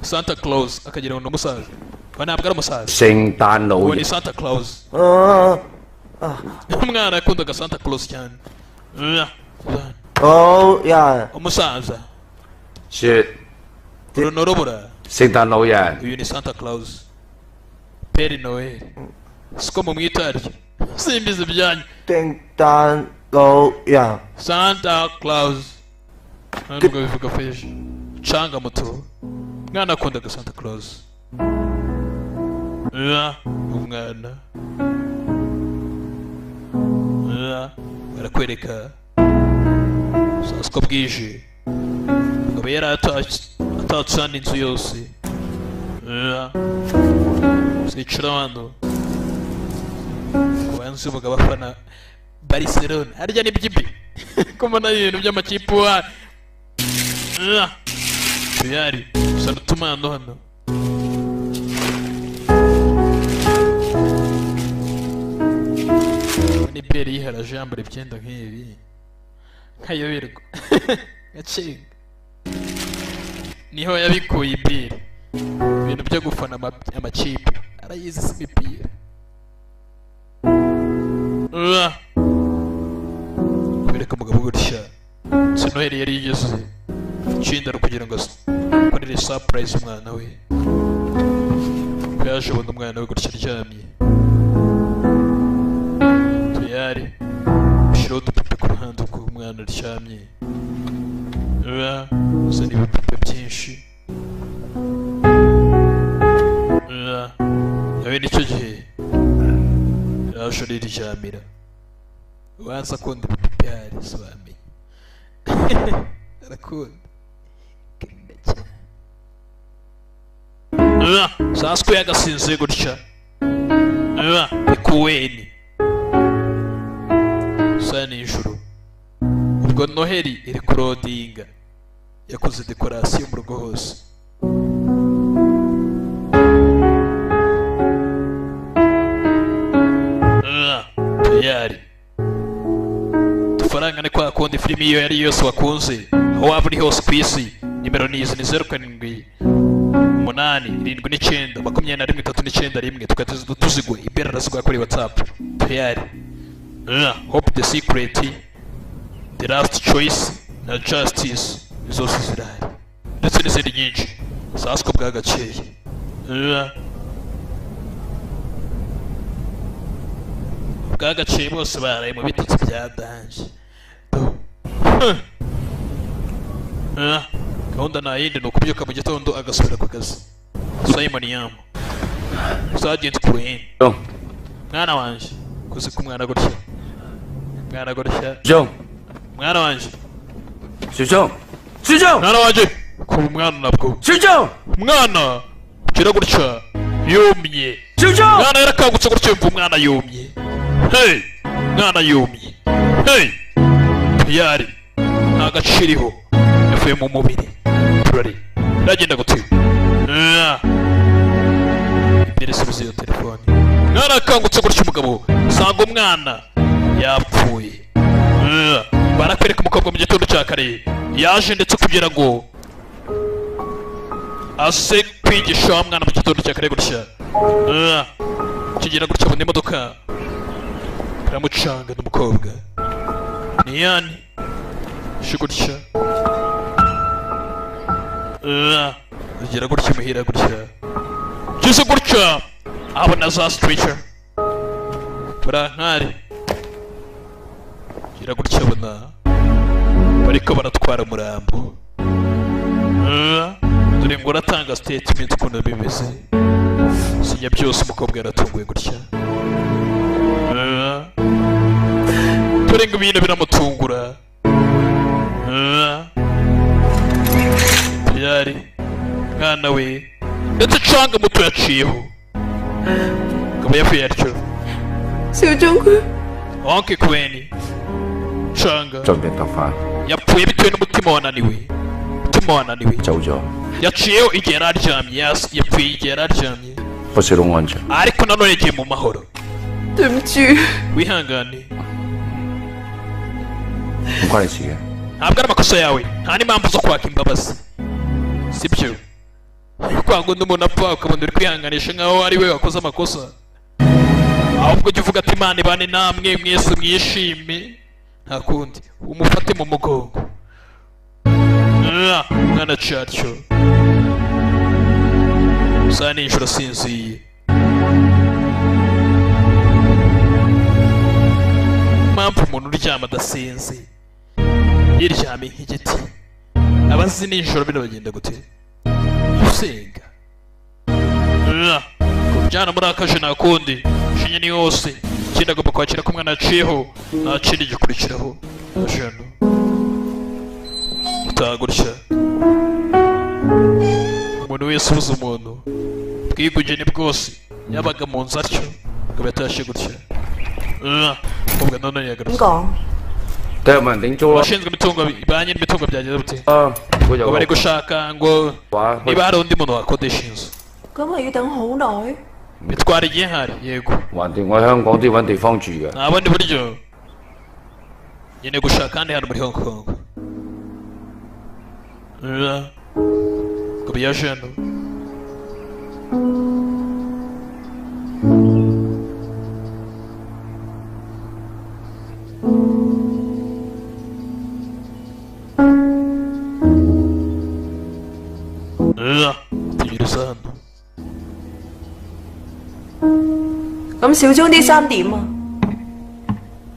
Santa Claus akagira ngo ni umusaza. Ntabwo ari umusaza. 聖誕老 Uwo 人 ni Santa Claus. 啊 Umwana yakundaga Santa Claus cyane. 老人 Umusaza. 説 Urunurubura. 聖誕老人 Uyu ni Santa Claus. Père Noel. Siko mumwita aryo. Simbizi ibyanyu. 聖誕老人 Santa Claus. Ntabwo bivuga feje. Changa muto. Mwana akundaga Santa Claus. Umwana. Barakwereka. Sasa ko bwije. Ngabo yari atatse hano inzu yose. Sicara hano. Kubanza umugabo afana Barcelona. Harya ni by'ibi. Kumana ibintu by'amakipe wa. Yari. Sana tumano hano. Ni pere yiharaje yambara ibyenda nk'ibi. Nkayoberwa. Gacenga. Niho yabikuye ibere. Ibintu byo gufana amakipe. Arayizi si imipira. Kwereka umugabo gutya. Si Noheli yari yigeze. Ikindaro kugira ngo akorere surprise umwana we. Ko yaje abona umwana we gutya aryamye. Tayari. Ushyiraho udupupe ku ruhande uko umwana aryamye. Gusa ni ibipupe byinshi. Nawe nicyo gihe yaje ariryamira. Wanza akunda ibipupe hari si wamenye. Arakunda. Sasa ko yagasinze gutya. Ikuweni. Sa nijoro. Ubwo Noheli iri kurodinga. Yakoze dekorasiyo mu rugo hose. tayari udufaranga ni kwa kundi filimi iyo yari yose wakunze aho waba uri hose ku isi. Nimero ni izi ni 0787292131 tukatuzi tuzigwe ibera razigwa kuri WhatsApp tayari. Hope the secret, the last choice na justice zose zirahari ndetse n'izindi nyinshi sasiko bwagakeye. Bwagakeye bose baraye mu bitutsi bya danje. Gahunda nta yindi ni ukubyuka mu gitondo agasubira ku kazi. Simon Yam Sergeant Queen mwana wanje kuzi ku mwana gutya mwana wanje mwana wanje ku mwana nabwo mwana kira gutya yumye mwana yarakangutse gutya yumva umwana yumye. Hey mwana yumye. Hey yari nta gaciriho yavuye mu mubiri turari ndagenda gutyo. Imbere subiza iyo telefone. Mwana akangutse gutya umugabo usanga umwana yapfuye. Barakwereka umukobwa mu gitondo cya kare yaje ndetse kugira ngo ase kwigisha wa mwana mu gitondo cya kare gutya. Kigira gutya mu imodoka baramucanga n'umukobwa ni yani shugutya. Kigira gutya muhira gutya kize gutya abona za stretcher barankari. Kigira gutya abona bariko baratwara umurambo. Dore ngo aratanga statement ukuntu bimeze. Sinya byose umukobwa yaratunguye gutya. Dore ngo ibintu biramutungura. Yari mwana we ndetse canga muto yaciyeho kaba yavuye atyo. Onke Kweni canga yapfuye bitewe n'umutima wananiwe. Yaciyeho igihe yari aryamye. Yapfuye igihe yari aryamye ariko nanone yagiye mu mahoro. Wihangane ntabwo ari amakosa yawe nta n'impamvu zo kwaka imbabazi sibyo. Kwanga undi umuntu apfa ukabona uri kwihanganisha nkaho ari we wakoze amakosa. Ahubwo jya uvuga ati Imana ibane namwe mwese mwishime nta kundi umufate mu mugongo. Mwana cyatyo saa nijoro asinziye. Impamvu umuntu uryama adasinze yiryamiye nk'igiti abazi nijoro bino bagenda gute usenga. Kubyana muri akaje nta kundi shinye ni yose ikindi agomba kwakira ko umwana aciyeho nta kindi gikurikiraho. Jano utaha gutya umuntu wese ubuze umuntu bwigugeni bwose yabaga mu nzu atyo akaba yatashe gutya. Ubwo none yagarutse washinzwe imitungo ba nyiri imitungo byageze bute ngo bari gushaka ngo niba hari undi muntu wakodesha inzu. Bitwara igihe hari yego nta bundi buryo nyine gushaka handi hantu muri Hong Kong. Ngo biyaje hano tegereza hano.小張啲衫點啊？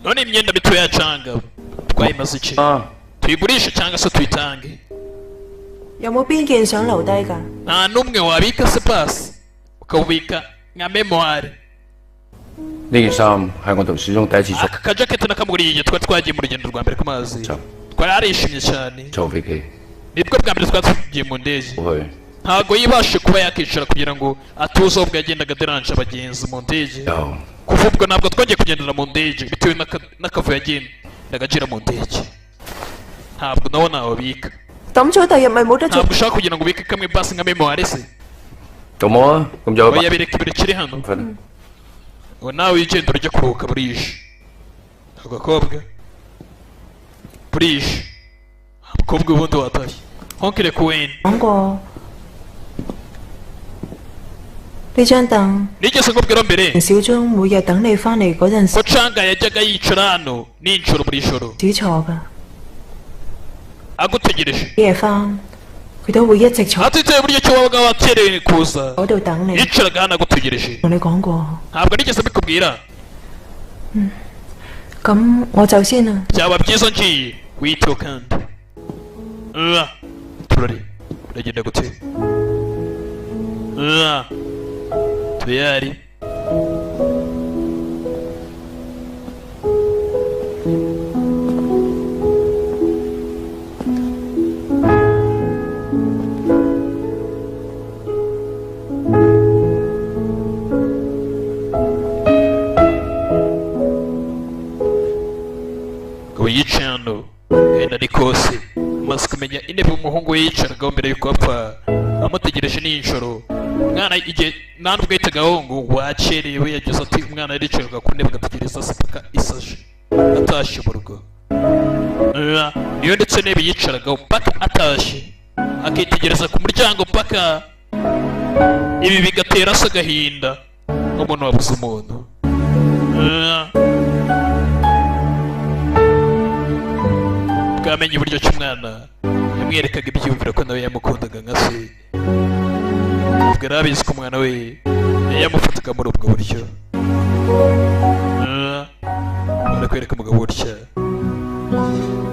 none imyenda mito ya canga twayimaze iki? Tuyigurishe cyangwa se tuyitange? 有冇邊件想留低㗎？ nta n'umwe wabika se pasi ukawubika nka memoire. Aka kajaketi nakamuguriye igihe twari twagiye mu rugendo rwa mbere ku mazi twari arishimye cyane. Nibwo bwa mbere twari tugiye mu ndege. Ntago yibashe kuba yakicara kugira ngo atuze ubwo yagendaga deranje abagenzi mu ndege. Kuva ubwo ntabwo twongeye kugendera mu ndege bitewe n'akavu yagendaga agira mu ndege. Ntabwo nawe nawabika. Ntabwo ushaka kugira ngo ubike kamwe basi nka memoire se? Oya bireka ibiri kiri hano. Ngo nawe wigenda urajya kuruhuka burije. agakobwa burije abakobwa ubundi watashye honkire kuweni 講過呢張凳 nigeze nkubwira mbere 小鐘每日等你翻嚟嗰陣 ko canga yajyaga yicara hano ninjoro buri joro 時坐㗎， agutegereje 夜翻佢都會一直坐 atitaye buryo cyo wabaga wakerewe kuza 嗰度等你。 yicaraga hano agutegereje 同你講過， ntabwo nigeze mbikubwira 咁我走先啦。 byaba byiza ngiye witeho kandi turari uragenda gute tayari ngo yicaye hano wenda ni kose maze kumenya intebe umuhungu we yicaragaho mbere yuko apfa amutegereje nijoro umwana igihe nta nubwo yitagaho ngo wakerewe yagize ati umwana yaricaraga ku ntebe agategereza se paka isaje atashye mu rugo niyo ndetse intebe yicaragaho paka atashye akitegereza ku muryango paka ibi bigatera se agahinda nk'umuntu wabuze umuntu bwamenye uburyo ki umwana yamwerekaga ibyiyumviro ko nawe yamukundaga nka se ubwo yari abizi ko umwana we yamufataga muri ubwo buryo barakwereka umugabo gutya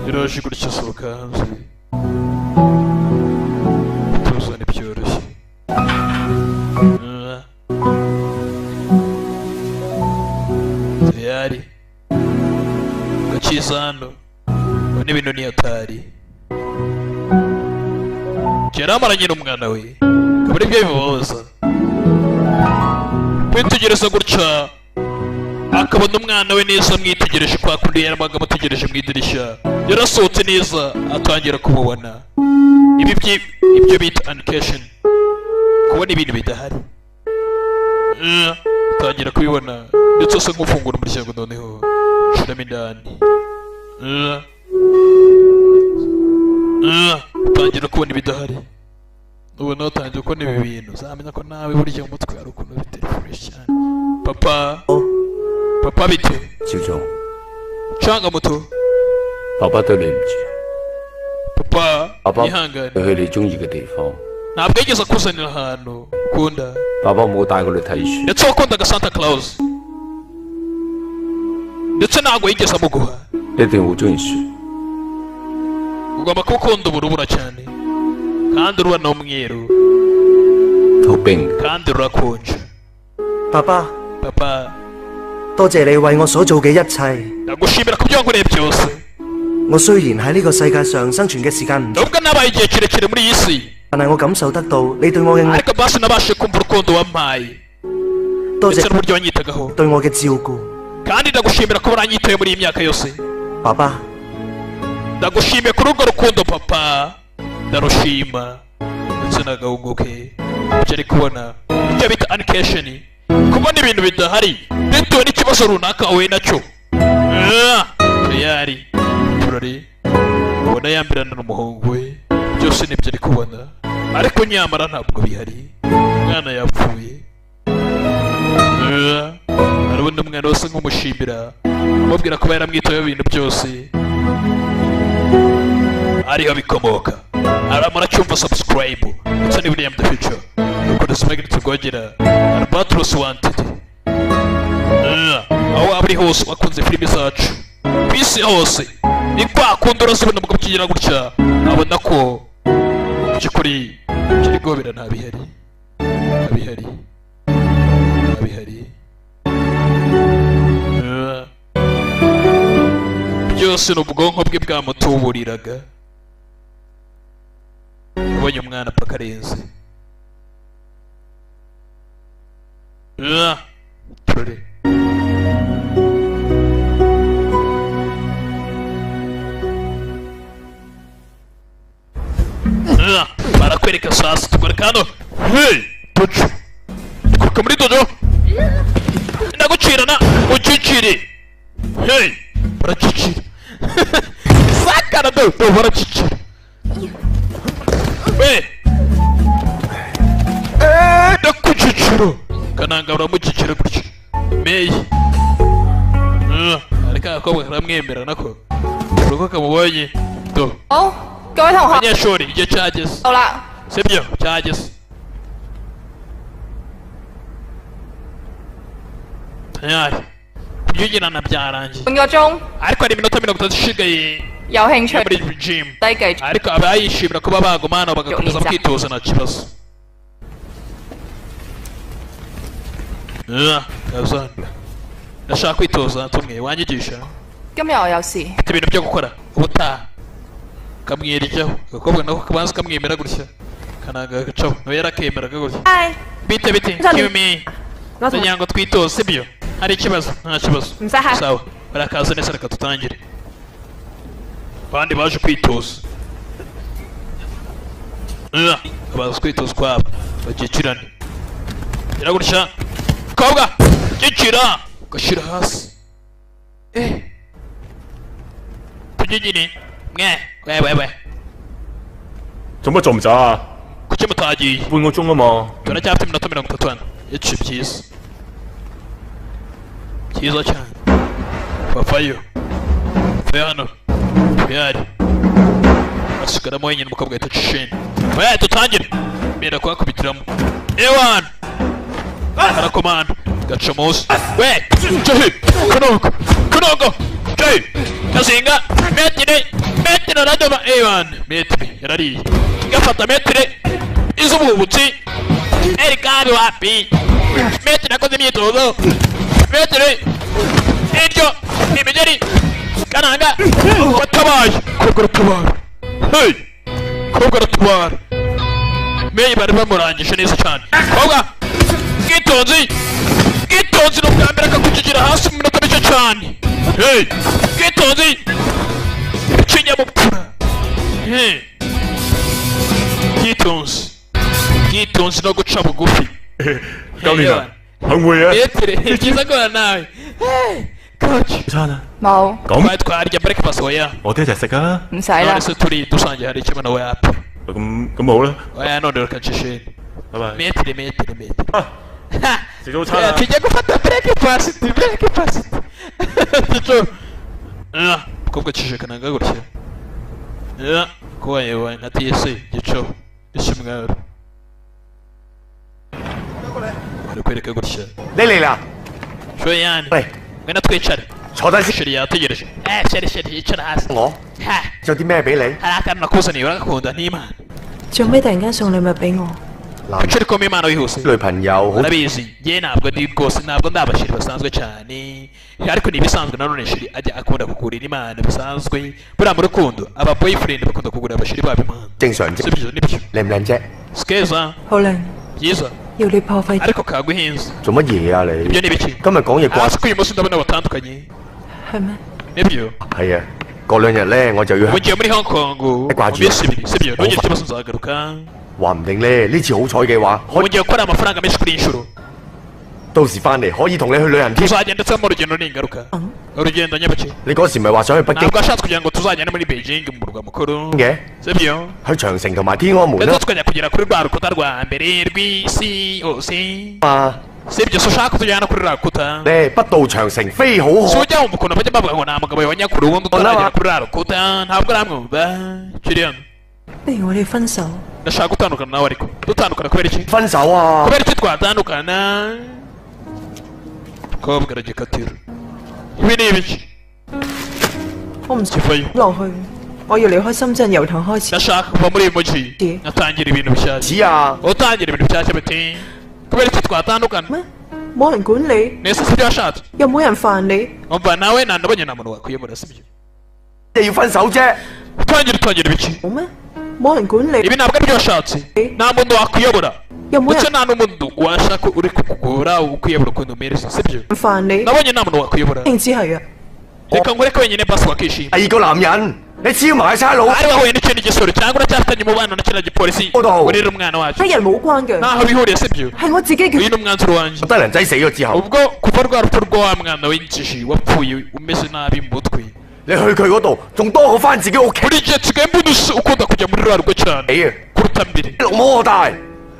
yaraje gutya asohoka hanze tuza ntibyoroshye tayari gakiza hano n'ibintu ni atari yaramaranye n'umwana we kaburi ibyo bimubabaza kwitegereza gutya akabona umwana we neza amwitegereje kwa kundi yarabaga amutegereje mu idirishya yarasohotse neza atangira kumubona ibyo bita animation kubona ibintu bidahari atangira kubibona ndetse asa nk'ufungura umuryango noneho shiramo indani utangira kubona ibidahari ubona watangiye kubona ibi bintu uzamenya ko nawe burya umutwe hari ukuntu bitari fresh cyane papa bite 小鐘 canga muto 爸爸對你唔住 papa 爸爸 yihangane 去你中意嘅地方 ntabwo yigeze akuzanira ahantu ukunda 爸爸冇帶過你睇書 ndetse wakundaga Santa Claus ndetse ntabwo yigeze amuguha 你一定好中意書 ugomba kuba ukunda uburubura cyane kandi uruba n'umweru 好冰 kandi rurakonje 爸爸， papa 多謝你為我所做嘅一切。 ndagushimira ku byo wankoreye byose 我雖然喺呢個世界上生存嘅時間唔長， nubwo nabaye igihe kirekire muri iyi si 但係我感受得到你對我嘅愛， ariko basi nabashije kumva urukundo wampaye 多 ndetse 謝 n'uburyo wanyitagaho 對我嘅照顧。 kandi ndagushimira ko waranyitaye muri iyi myaka yose 爸爸， ndagushimiye kuri urwo rukundo papa ndarushima ndetse n'agahungu ke ibyo ari kubona ibyo bita animation kubona ibintu bidahari bitewe n'ikibazo runaka wahuye nacyo tayari turari ubona yambirana n'umuhungu we byose nibyo ari kubona ariko nyamara ntabwo bihari umwana yapfuye harabona umwana wese nk'umushimira amubwira kuba yaramwitayeho ibintu byose ariho bikomoka aramara cyumva subscribe ndetse ni William the Future ukoresha magnet rwogera Albatros Wanted aho waba uri hose wakunze filimi zacu ku isi hose ni kwa kundi urazibona mu kubyinira gutya abona ko by'ukuri kiri gobera nta bihari byose ni ubwonko bwe bwamutuburiraga ubonye umwana paka arenze turore barakwereka sasa tukwereka hano tucu tukuruka muri dojo ndagucirana ucicire baracicira sakara do baracicira we ndakuciciro kananga uramucicira gutyo meyi ariko akakobwa karamwemera nako urugo kamubonye do 好，各位同學， abanyeshuri igihe cyageze 到啦。 sibyo cyageze tayari kubyigirana byarangiye 半個鐘， ariko hari iminota 30 isigaye 有興趣 muri gym 低繼續。 ariko abayishimira kuba bagumana bagakomeza kwitoza nta kibazo kazana ndashaka kwitoza tumwe wanyigisha 今日我有事， mfite ibintu byo gukora ubutaha kamwiryaho agakobwa nako kabanza kamwemera gutya kanaga gacaho nawe yarakemeraga gutya 唉， bite bite kimi 我同 ndagira ngo twitoze sibyo hari ikibazo nta kibazo 唔使客氣。 sawa barakaza neza reka tutangire abandi baje kwitoza abaza kwitoza kwabo bagicirane gira gutya kobwa gicira ugashyira hasi tugigine mwe wewewe 做乜做唔走啊？ kuki mutagiye 半個鐘啊嘛。 turacyafite iminota 30 hano yaciye byiza byiza cyane vayo vayo hano yari asigaramo wenyine umukobwa ahita cisheni we tutangire mbera kuhakubitiramo ewan arakomanda gaca munsi we jahi kunogo jahi kazinga metire radoma ewan metire yarariye gafata metire iz'ububutsi erikabi wapi metire akoze imyitozo metire iryo imigeri kananga watabaye kobwa aratabara hey kobwa aratabara meyi bari bamurangije neza cyane kobwa bwitonzi ni ubwa mbere akakujugira hasi mu minota mike cyane hey bwitonzi ikinyabupfura hey bwitonzi no guca bugufi 教練啊，肯會啊？ metire ni byiza guhura nawe hey coach 餐啊， 冇， twari twarya breakfast oya 我哋一齊食啊。 唔使啦 none。se turi dusangiye hari ikibazo nawe yapfa 咁好啦， oya none reka cisheni 拜拜。 metire 食早餐啊！ tujya gufata breakfast tico mukobwa cije kananga gutya kuba yewe nka tse gico ishimwaro ari kwereka gutya 你嚟啦， shoyani 喂， ngwino twicare 坐低先。 sheri yategereje sheri yicara hasi 我有啲咩俾你？ hari akantu nakuzaniye uragakunda n'imana 做咩突然間送禮物俾我？ kuki uri kumpa impano yihuse 女朋友好 urabizi njye ntabwo ndi rwose ntabwo ndi abashiri basanzwe cyane ariko ni ibisanzwe nanone shiri ajya akunda kugurira impano bisanzwe buriya mu rukundo aba boyfriend bakunda kugurira abashiri babo impano 正常啫。 sibyo nibyo 靚唔靚啫？ skeza 好靚， byiza 要你破費 ariko kaguhinze 做乜嘢啊你？ ibyo ni biki 今日講嘢掛 hasi ko uyu munsi ndabona batandukanye 係咩？ nibyo 係啊，過2日咧我就要 ubu ngiye muri Hong Kong mu minsi ibiri sibyo ntugire ikibazo nzagaruka 話唔定咧呢次好彩嘅話， ubu ngiye gukora amafaranga menshi kuri iyi nshuro 到時翻嚟可以同你去旅行添。 tuzagenda tsamo urugendo ningaruka urugendo nyabaki 你嗰時咪話想去北京 ntabwo washatse kugira ngo tuzagende muri Beijing mu murwa mukuru 嘅， sibyo 去長城同埋天安門 ndetse 啦 tukajya kugera kuri rwa rukuta rwa mbere rw'isi hose 嘛。 sibyo so ushaka kutujyana kuri rwa rukuta 你不到長城飛好 si 可， ujya wumva ukuntu bajya bavuga ngo nta mugabo yabonye kure ubundi utaragera kuri rwa rukuta ntabwo uramwumva kiri hano 不如我哋分手。 ndashaka gutandukana nawe ariko dutandukana kubera iki 分手啊！ kubera iki twatandukana kobwa aragikatira ibi ni ibiki 我唔想 kivayo 落去，我要離開深圳，由頭開始。 ndashaka kuva muri uyu mujyi ngatangira ibintu bishyashya 子啊！ utangira ibintu bishyashya biti kubera iki twatandukana 咩？冇人管你， nese sibyo washatse 又冇人煩你， umva nawe nandabonye nta muntu wakwiyemura sibyo 你要分手啫。 utangira ibiki 冇咩？冇人管你， ibi ntabwo aribyo washatse nta muntu wakwiyobora 又冇 ndetse 人 nta n'umuntu washaka uri kukugora ukwiyobora ukuntu umereze sibyo 煩你， nabonye nta muntu wakwiyobora 定只係啊！ reka ngureke wenyine basi wakishima 第二個男人，你超埋差佬 ari wahuye n'ikindi gisoro cyangwa uracyafitanye umubano na kiriya gipolisi urira umwana wacu 黑人冇關嘅， ntaho bihuriye sibyo 係我自己 uyu 嘅。 ni umwanzuro wanjye 德良仔死咗之後， ubwo kuva rwa rupfu rwa wa mwana w'injiji wapfuye umeze nabi mu mutwe 你去佢嗰度仲多過翻自己屋企。 buri gihe nsigaye mbona ukunda kujya muri rwa rugo cyane 你啊， kuruta mbere 綠帽我戴。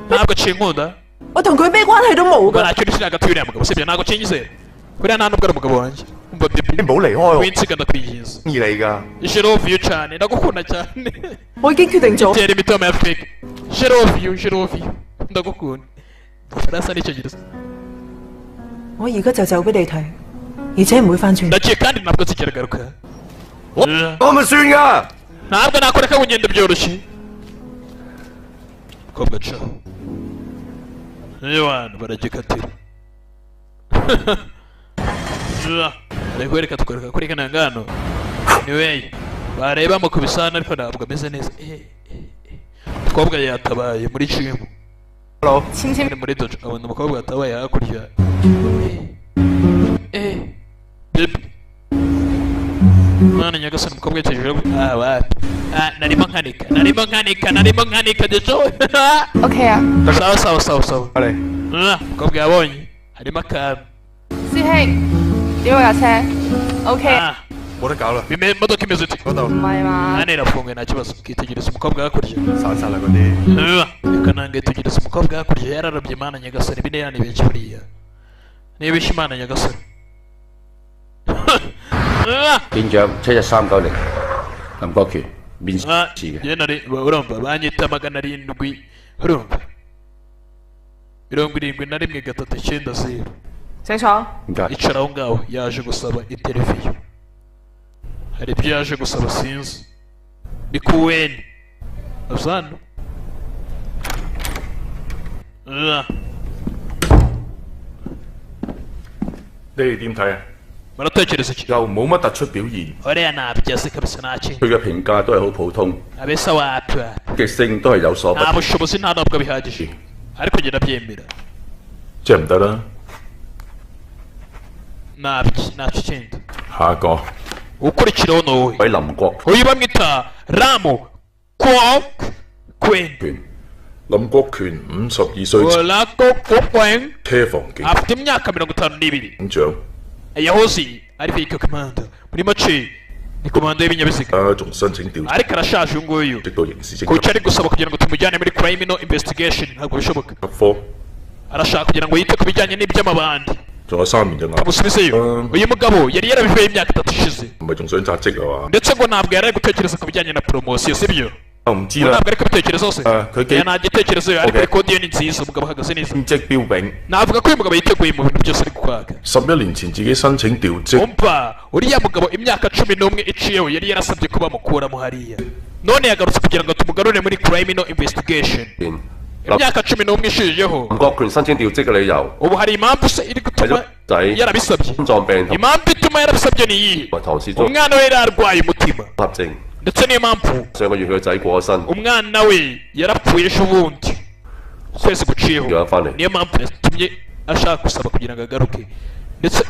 ntabwo aciye inkunda 我同佢咩關係都冇 ubwo 㗎。 nta kintu kiri hagati y'uriya mugabo sibyo ntabwo kinyizera buriya nta nubwo ari umugabo wanjye umva bibi 你唔好離開我， winsiga ndakwiyiza 中意你㗎。 jeroviyo cyane ndagukunda cyane 我已經決定咗， tera imitoma ya fake jeroviyo ndagukunda igifaransa n'icyongereza 我而家就走俾你睇，而且唔會翻轉。 ndagiye kandi ntabwo zikiragaruka 我咪算㗎。 ntabwo nakoreka bugenda byoroshye kobwa caho abantu baragikatira ari kwereka tukwereka kuri kana ngano niwe bareba mu kubisana ariko ntabwo ameze neza umukobwa yatabaye muri gym Hello. muri dojo abona umukobwa yatabaye hakurya baby mwana nyagasani umukobwa yatejeje wapi narimo nkanika dejo OK 啊， sawa 嚟， umukobwa yabonye harimo akantu 師兄，點架車 ？OK， 冇得搞啦。 imodoka imeze iti 嗰度 唔係嘛？ hano irafunguye nta kibazo ukitegereza umukobwa hakurya 散晒啦嗰啲。 reka nange tegereza umukobwa hakurya yararabye imana nyagasani bine yanibeshye buriya nibeshye imana nyagasani 警長71390林國權面試嘅。 urumva banyita 700 urumva 71 請坐。 點解？ icara aho ngaho yaje gusaba interiviyu hari ibyo yaje gusaba sinzi ni kuweni azano你哋點睇啊？ baratekereza iki 又冇乜突出表現， uriya ntabyo azi kabisa nta kintu 佢嘅評價都係好普通， abese wapi wapi 極性都係有所不 nta 同。 bushobozi nta nubwo bihagije ariko njye ndabyemera 即係唔得啦。 ntacyo kindi 下一個 ukurikiraho ni wowe 位林國 uyu bamwita ramu kwok kwen 權，林國權52歲， lako kwen 車房警 afite imyaka 52 警長， yahoze ari vehicle commander muri make ni komando y'ibinyabiziga 而家仲申請調查， ariko arashaje uyu nguyu 直到刑事偵 kuko ari gusaba kugira ngo tumujyane muri criminal investigation ntabwo bishoboka 科， arashaka kugira ngo yite ku bijyanye n'iby'amabandi 仲有3年就啱， tumusubizeyo uyu mugabo yari yarabivuye imyaka 3 ishize 唔係仲想扎職啊嘛？ ndetse ngo ntabwo yari ari gutekereza ku bijyanye na poromosiyo sibyo 我唔知 ngo 啦 ntabwo ari kubitekerezaho se 佢幾 nta gitekerezo ariko Okay. kode ye ni nziza umugabo ahagaze neza 兼職標炳， navuga ko uyu mugabo yiteguye mu bintu byose ari kwaka 11年前自己申請調職， umva uriya mugabo imyaka 11 iciyeho yari yarasabye ko bamukuramo hariya none yagarutse kugira ngo tumugarure muri criminal investigation 林 imyaka 11 ishijeho 國權申請調職嘅理由 ubu hari impamvu se iri 係 gutuma 咗仔 yarabisabye 心臟病同 impamvu ituma yarabisabye ni iyihe 埋唐氏綜 umwana we yari arwaye umutima 合症， ndetse niyo mpamvu 上個月佢個仔過咗身， umwana we yarapfuye ejo bundi ukwezi guciyeho Yaba afande. niyo mpamvu yatumye ashaka gusaba kugira ngo agaruke ndetse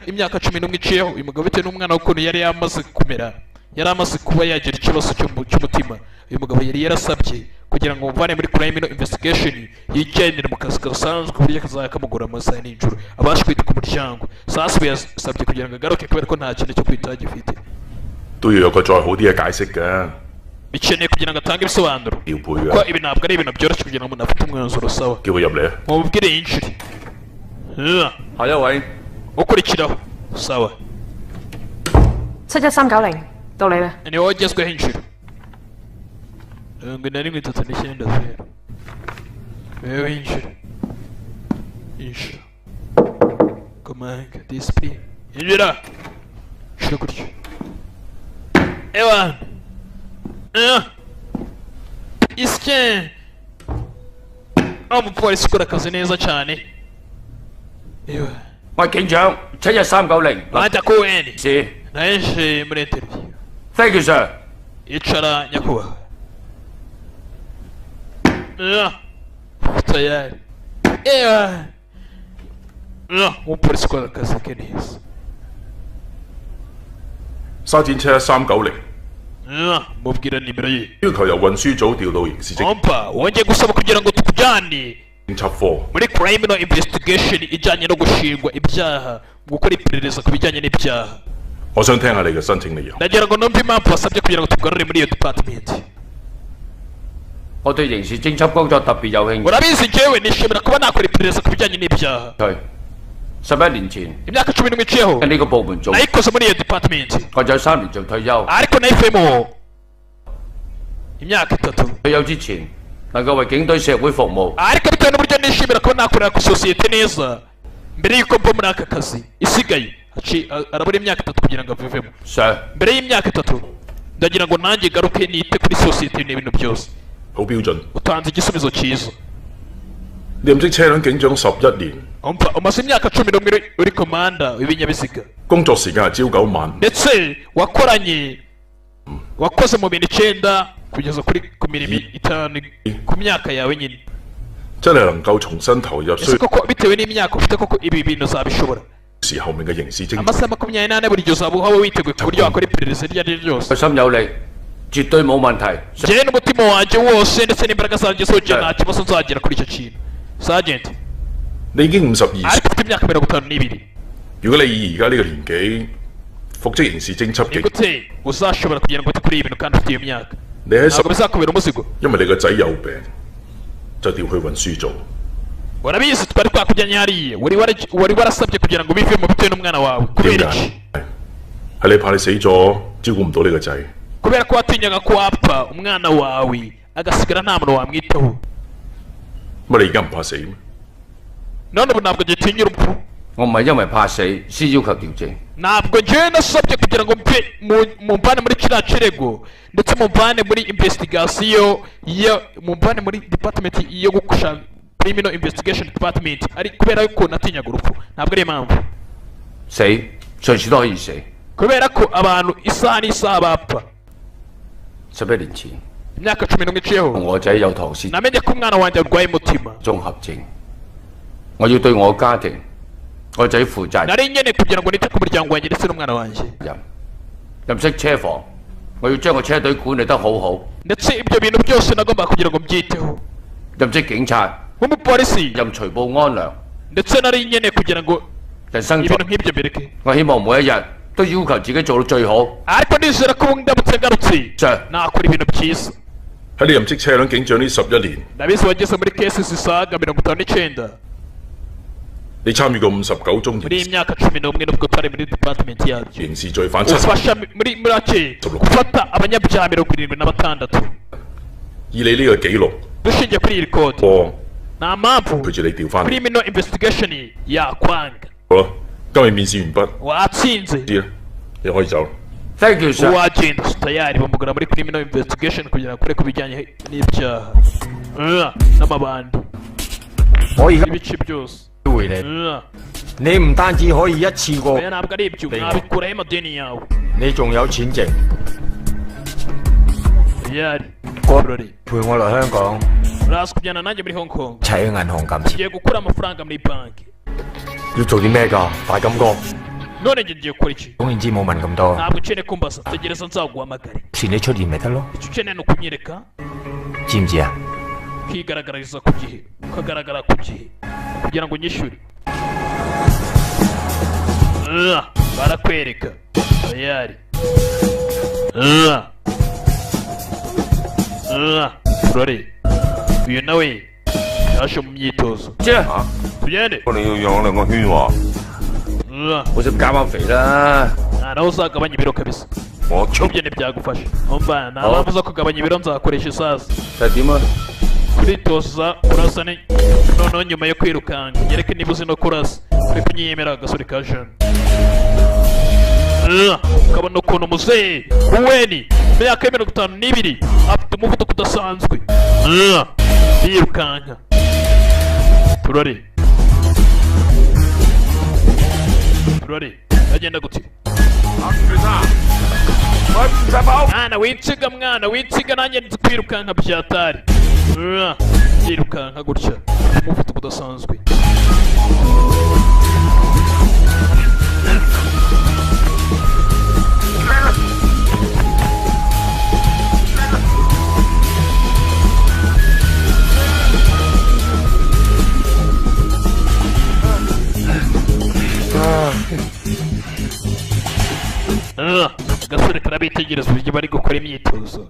imyaka 11 iciyeho uyu mugabo bitewe n'umwana w'ukuntu yari yamaze kumera yari amaze kuba yagira ikibazo cy'umutima uyu mugabo yari yarasabye kugira ngo muvane muri criminal investigation yigendere mu kazi gasanzwe ku buryo kazajya kamugura amasaha n'ijoro abashe kwita ku muryango sasa yasabye kugira ngo agaruke kubera ko nta kintu cyo kwitaho gifite 都要有個再好啲嘅解釋嘅， bikeneye kugira ngo atange ibisobanuro 調配 kuko 嘅， ibi ntabwo ari ibintu byoroshye kugira ngo umuntu afite umwanzuro sawa 叫佢入嚟啊！ mubwire yinjire 下一位 ukurikiraho sawa 71390到你啦。 ni wowe ugezweho inshuro 7139 wewe inshuro komanga disipurine injira inshuro gutyo ewan isike umupolisi ukora akazi neza cyane ewa 喂，警長71390 bajya kuweni 是 naje muri interview，Thank you sir。 icara nyakubahwa tayari ewa umupolisi ukora akazi ke neza 沙展車1390， mubwira nimero ye 要求由運輸組調到刑事偵 umva wongeye gusaba kugira ngo tukujyane 緝科。 muri criminal investigation ijyanye no gushingwa ibyaha gukora iperereza ku bijyanye n'ibyaha 我想聽下你嘅申請理由。 ndagira ngo numve impamvu wasabye kugira ngo tugarure muri iyo department 我對刑事偵緝工作特別有興趣。 urabizi njyewe nishimira kuba nakora iperereza ku bijyanye n'ibyaha 11年前 imyaka 11 iciyeho 喺呢個部門做， nayikoze muri iyo department 我仲有3年做退休。 ariko nayivuyemo imyaka 3 退休之前能夠為警隊社會服務， ariko bitewe n'uburyo nishimira kuba nakorera ku sosiyete neza mbere y'uko mva muri aka kazi isigaye arabura imyaka 3 kugira ngo avivemo mbere y'imyaka 3 ndagira ngo nanjye garuke nite kuri sosiyete n'ibintu byose 好標準。 utanze igisubizo cyiza 任職車輛警長11年， umaze imyaka 11 uri komanda w'ibinyabiziga 工作時間係朝9晚， ndetse wakoze mu bintu 9 kugeza ku mirimo 5 ku myaka yawe nyine 真係能夠重新投入 ese koko bitewe n'imyaka ufite koko ibi bintu uzabishobora 時後面嘅刑事偵 amasaha 28 buri gihe uzaba uhaba witeguye ku buryo wakora iperereza iryo ari ryo ryose 有心有力，絕對冇問題。 njyewe n'umutima wanjye wose ndetse n'imbaraga zanjye zose nta kibazo nzagera kuri icyo kintu Sergeant 你已經52歲， ariko ufite imyaka 52 如果你以而家呢個年紀復職刑事偵緝警， gute uzashobora kugira ngo kuri ibi bintu kandi ufite iyo myaka 你喺 ntabwo bizakubera umuzigo 因為你個仔有病，就調去運輸組。 urabizi twari twakujyanye hariya wari warasabye kugira ngo bivemo bitewe n'umwana wawe kubera iki 係你怕你死咗照顧唔到你個仔， kubera ko watinyaga ko wapfa umwana wawe agasigara nta muntu wamwitaho 乜你而家唔怕死咩？ none ubu ntabwo gitinya urupfu 我唔係因為怕死先要求調整， ntabwo njyewe nasabye kugira ngo mve mumvane muri kiriya kirego ndetse mumvane muri investigation mumvane muri department yo gukusha criminal investigation department ari kubera ko natinyaga urupfu ntabwo ari impamvu 死隨時都可以死。 kubera ko abantu isaha n'isaha bapfa 11年前， imyaka 11 iciyeho 我仔有唐氏 namenye ko umwana wanjye arwaye umutima 綜合症，我要對我家庭、我仔負責 nari nyene kugira ngo nite ku muryango wanjye ndetse n'umwana wanjye 任。任職車房，我要將個車隊管理得好好。 ndetse ibyo bintu byose nagomba kugira ngo mbyiteho 任職警察， nk'umupolisi 任除暴安良， ndetse nari nyene kugira ngo 人生 ibintu nk'ibyo mbireke 我希望每一日都要求自己做到最好。 ariko nizera ko ubu ndamutse ngarutse Sir， nakora ibintu byiza 喺你任職車輛警長呢11年， ndabizi wageze muri kesi zisaga 59你參與過59宗 muri iyi myaka 11 nubwo twari muri department yacu 刑事罪犯7， ufasha muri make gufata abanyabyaha 76 以你呢個記錄， dushingiye kuri iyi code 我 nta mpamvu 陪住你調翻嚟。 criminal investigation yakwanga 好啦，今日面試完畢， watsinze 知啦，你可以走啦。 Thank you sir。 uwagenda tayari bamugana muri criminal investigation kugira ngo akore ku bijyanye n'ibyaha n'amabandi 我而家 ibice byose 回你，你唔單止可以一次過， oya ntabwo ari ibyo mwabikuraho amadeni yawe 你仲有錢剩， tayari 陪我嚟香港， uraza kujyana nanjye muri Hong Kong 齊去銀行撳錢。 tugiye gukura amafaranga muri banki 要做啲咩㗎？大金哥， none njye ngiye gukora iki 總言之冇問咁多， ntabwo ukeneye kumbaza tegereza nzaguhamagare 遲你出現咪得咯， icyo ukeneye ni ukunyereka 知唔知啊？ ukigaragariza ku gihe ukagaragara ku gihe kugira ngo unyishyure barakwereka tayari turore uyu nawe yaje mu myitozo tugende 你要養兩個圈喎， 好少減翻肥啦。 nawe uzagabanya ibiro kabisa 我 ibyo ntibyagufasha umva nta mpamvu zo kugabanya ibiro nzakoresha isazi 就係點啊？ kuritoza kurasa ni noneho nyuma yo kwirukanka nyereke niba uzi no kurasa uri kunyiyemera agasore ka jana ukabona ukuntu muzehe uweni imyaka ya 52 afite umuvuduko udasanzwe yirukanka turore agenda gute mwana winsiga nanjye nzi kwirukanka byatari yirukanka gutya umuvuduko udasanzwe agasore karabitegereza uburyo bari gukora imyitozo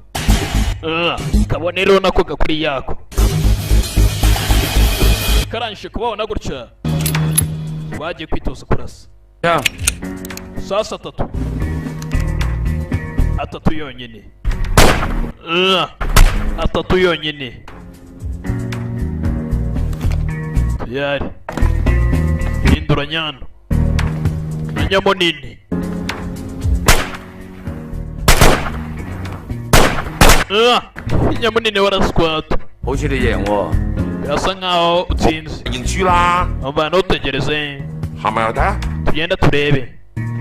kabone rero nako gakuri yako karangije kubabona gutya bagiye kwitoza kurasa sasa atatu yonyine atatu yonyine tayari hindura nyano na nyamunini nyamunini warasquat 好似你贏喎。 birasa nkaho utsinze 認輸啦， umva ntutegereze 係咪又得啊？ tugenda turebe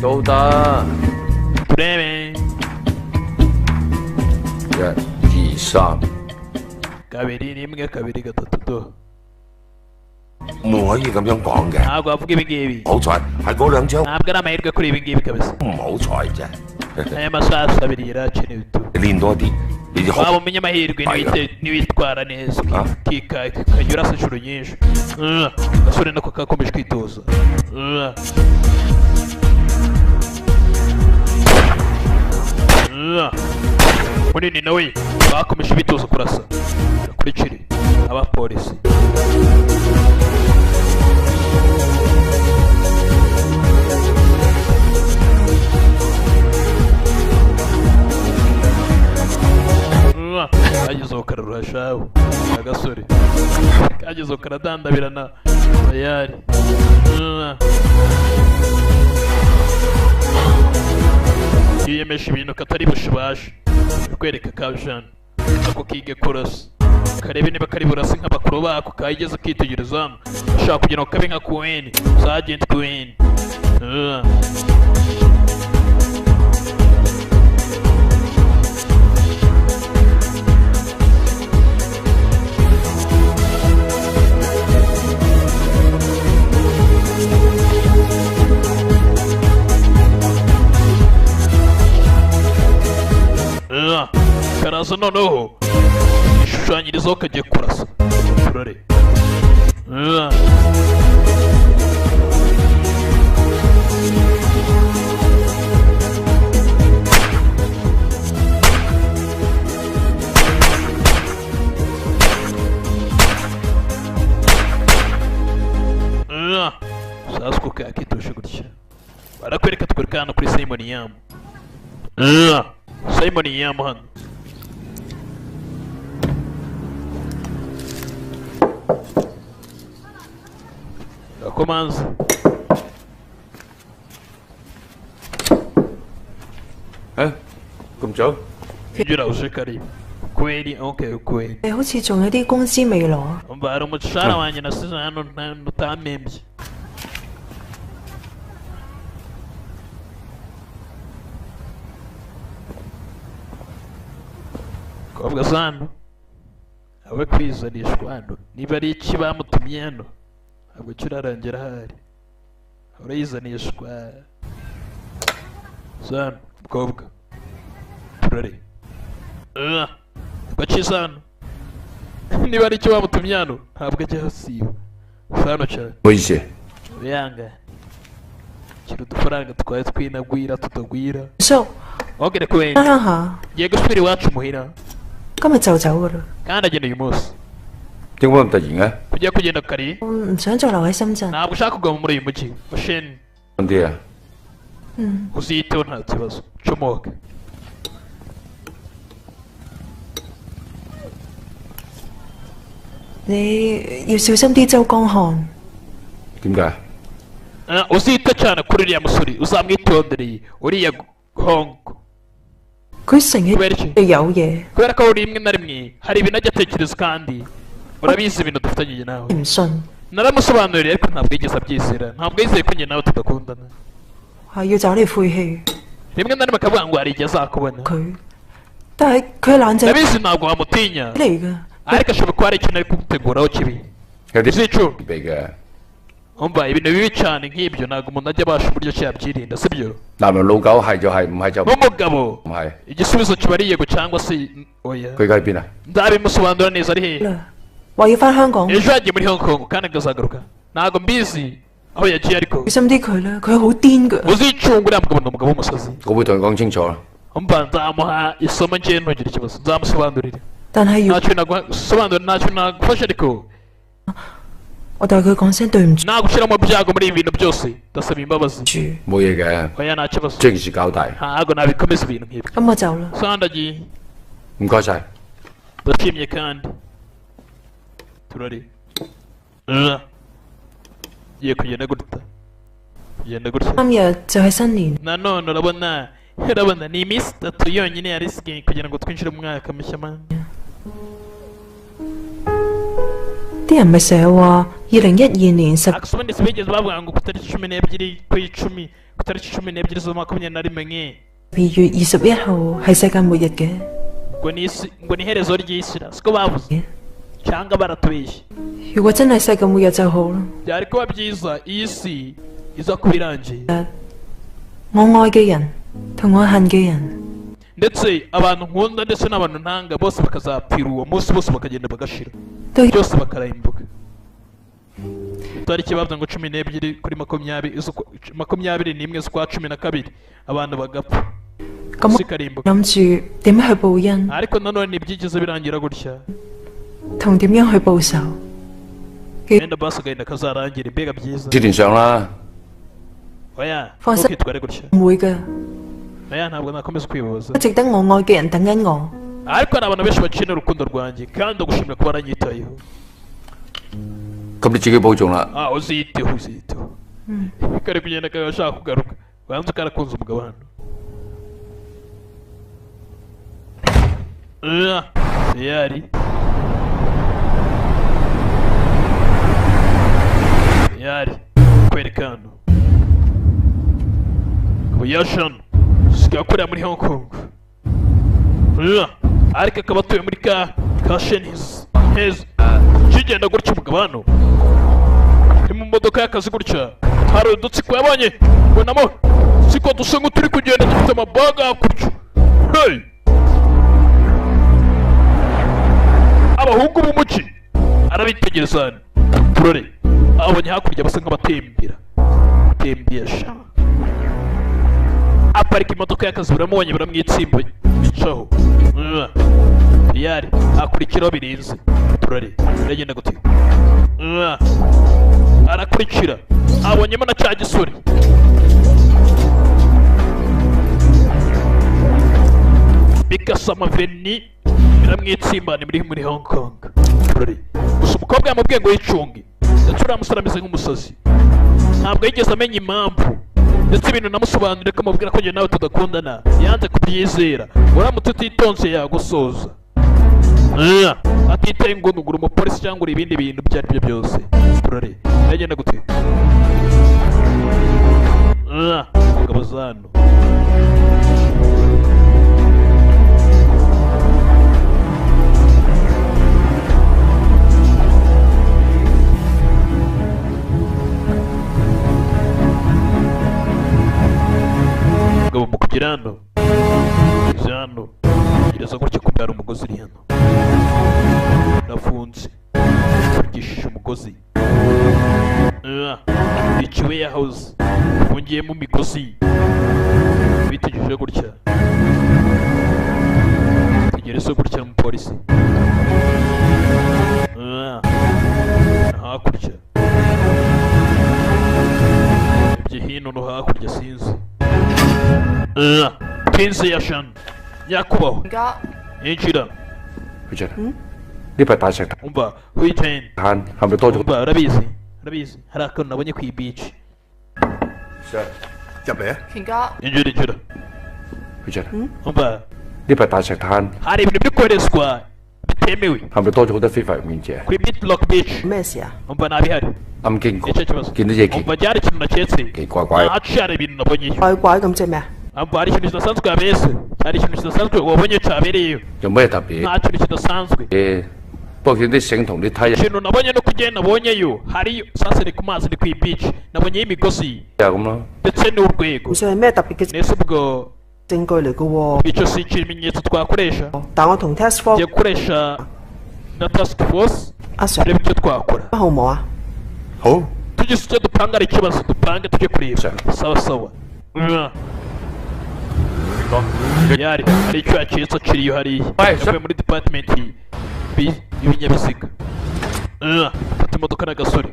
都得。 turebe 1、2、3。 kabiri rimwe kabiri gatatu do 唔可以咁樣講嘅。 ntabwo wavuga ibi ngibi 好彩係嗰兩張， ntabwo ari amahirwe kuri ibi ngibi kabisa 唔好彩啫。 aya masaha abiri yarakenewe tu 練多啲，你哋 waba umenya amahirwe ntiwitwara neza ukajya urasa inshuro nyinshi agasore nako kakomeje kwitoza munini nawe bakomeje bitoza kurasa kurikira abapolisi kagezeho kararurashaho agasore kagezeho karadandabirana bayari yiyemeje ibintu katari bushibashe kwereka kabjana ako kige kurasa karebe niba kari burasi nk'abakuru bako kayigeze kwitegereza hano ashaka kugira ngo kabe nka Queen Sergeant Queen karaza noneho ishushanyirizaho kagiye kurasa turare sasa uko kakitoshe gutya barakwereka tukwereka hano kuri Simon Yam Simon Yam hano Komanzi咁早？ Injira uje karibu kweli okay kweli 你好似仲有啲工資未攞。 umva hari umushahara wanjye nasize hano utamembye kobwa zano awe kwizanishwa hano niba ari iki bamutumye hano ntabwo kirarangira ahari urayizanishwa zano mukobwa turare bakiza hano niba ari icyo bamutumye hano ntabwo ajya hasiba hano cyane 唔好意思。 uyanga kira udufaranga twaye twinagwira tutagwira 叔， ogere kweli 啱下， ngiye gusubira iwacu muhira 今日就走噶啦。 kandi agenda uyu munsi 點解咁突然嘅？ kujya kugenda kare 我唔想再留喺深圳。 ntabwo ushaka kuguma muri uyu mujyi usheni 咁啲啊？ uziyiteho nta kibazo comoke 你要小心啲周江漢。 點解？ uzite cyane kuri uriya musore uzamwitondereye uriya hongo 佢成日 kubera iki 有嘢， kubera ko rimwe na rimwe hari ibintu ajya atekereza kandi urabizi ibintu dufitanye nawe 唔信， naramusobanuriye ariko ntabwo yigeze abyizera ntabwo yizeye ko njye nawe tudakundana 係要找你晦氣。 rimwe na rimwe akavuga ngo hari igihe azakubona 佢，但係佢係冷靜 ndabizi ntabwo wamutinya 嚟㗎。 ariko ashobora kuba hari ikintu ari kuguteguraho kibi 有啲 uzicu 備嘅。 umva ibintu bibi cyane nk'ibyo ntabwo umuntu ajya abasha uburyo ki yabyirinda sibyo 男人老狗係就係，唔係就唔 nk'umugabo 係。 igisubizo kiba ari yego cyangwa se oya 佢而家喺邊啊？ nzabimusobanura neza ari hehe 話要翻香港， ejo yagiye muri Hong Kong kandi akazagaruka ntabwo mbizi aho yagiye ariko 小心啲佢啦，佢好癲㗎。 uzicunga uriya mugabo ni umugabo w'umusazi 我會同佢講清楚啦。 umva nzamuha isomo njye ntugire ikibazo nzamusobanurira 但係要 ntacyo nagusobanurira ntacyo nagufasha ariko 我代佢講聲對唔住。 nagushyira mu byago muri ibi bintu byose ndasaba imbabazi 冇嘢嘅， oya nta kibazo 將件事交代。 ntabwo nabikomeza ibintu nk'ibi 咁我走啦。 sandagiye 唔該晒。 ndashimye kandi turari giye kugenda gutya kugenda gutya 3日就係新年， nanone urabona ni iminsi 3 yonyine yari isigaye kugira ngo twinjire mu mwaka mushya man 啲人咪成日話2012年10 ubundi si bigeze bavuga ngo ku itariki 12 ku10 ku itariki 12 z'Ukwakira12月21號係世界末日嘅。 ngo ni iherezo ry'isi siko bavuze cyangwa baratubeshye 如果真係世界末日就好啦。 byari kuba byiza iyi si iza kuba irangiye 我愛嘅人同我恨嘅人， ndetse abantu nkunda ndetse n'abantu ntanga bose bakazapfira uwo munsi bose bakagenda bagashira 都 byose bakarimbuka tariki bavuze ngo 12 kuri 21 z'ukwa 12 abantu bagapfa 咁 sikarimbuka 諗住點樣去報恩， ariko nanone ntibyigeze birangira gutya 同點樣去報仇。 wenda basigaye kazarangira mbega byiza 接連上啦。 oya 放心， ntukitware gutya 唔會㗎， oya ntabwo nakomeza kwibaza 值得我愛嘅人等緊我。 ariko hari abantu benshi bakeneye urukundo rwanjye kandi ndagushimira kuba waranyitayeho 咁你自己保重啦。 uziyiteho kari kugenda kaba ashaka kugaruka banze karakunze umugabo hano yari kwereka hano kuyashano sigakorera muri Hong Kong ariko akaba atuye muri ka Shenhis heza kigenda gutya umugabo hano iri mu modoka y'akazi gutya hari udutsiko yabonye ubonamo siko dusa nk'uturi kugenda dufite amabaga hakurya hey abahungu b'umuci arabitegereza hano turore abonye hakurya basa nk'abatembera tembesha aparika imodoka y'akazi buramubonye buramwitsimba bicaho yari akurikiraho birinze turare biragenda gute arakurikira abonyemo na cya gisore bikasama veni biramwitsimbana muri Hong Kong turare gusa umukobwa yamubwiye ngo yicunge ndetse uriya musore ameze nk'umusazi ntabwo yigeze amenya impamvu ndetse ibintu namusobanurire ko amubwira ko njye nawe tudakundana yanze kubyizera uramutse utitonze yagusoza atitaye ngo nugura umupolisi cyangwa ibindi bintu ibyo ari byo byose turare biragenda gute umugabo zano umugabo mu kugera hano hano gereza gutya kubyara umugozi uri hano nafunze mfungishije umugozi iciwe yahoze mfungiyemo imigozi bitegereje gutya tegereza gutya n'umupolisi hakurya ibyo hino no hakurya sinzi Pinze yashan nyakubahwa yinjira 去出嚟。呢塊大石頭 umva wicaye 灘係咪多咗？ umva urabizi hari akantu nabonye ku beach 入嚟啊！ 權哥， injira 去出嚟。 umva 呢塊大石灘 hari ibintu biri koherezwa bitemewe 係咪多咗好多非法入面者？ kuri Bitlock Beach 咩事啊？ umva ntabihari 啱經過 nicyo kibazo 見到隻奇 umva ryari ikintu naketse 奇怪怪， haciye hari ibintu nabonyeyo 怪怪咁即係咩啊？ umva hari ikintu kidasanzwe yabese hari ikintu kidasanzwe wabonye cyabereyeyo 有咩特別？ nta kintu kidasanzwe 不過見啲繩同啲梯 ikintu nabonye no kugenda nabonyeyo hariyo sasa ni ku mazi ni ku beach nabonyeyo imigozi 啊咁咯。 ndetse n'urwego 唔算係咩特別嘅 nese ubwo 證據嚟嘅喎。 icyo si ikimenyetso twakoresha 但我同 Task Force tugiye gukoresha na task force 阿 Sir turebe icyo twakora 好唔好啊？好， tugize icyo dupanga ari ikibazo dupange tujye kureba sawa sawa yari hari icyo yacitse kiriyo hariya yavuye muri department y'ibinyabiziga fata imodoka n'agasore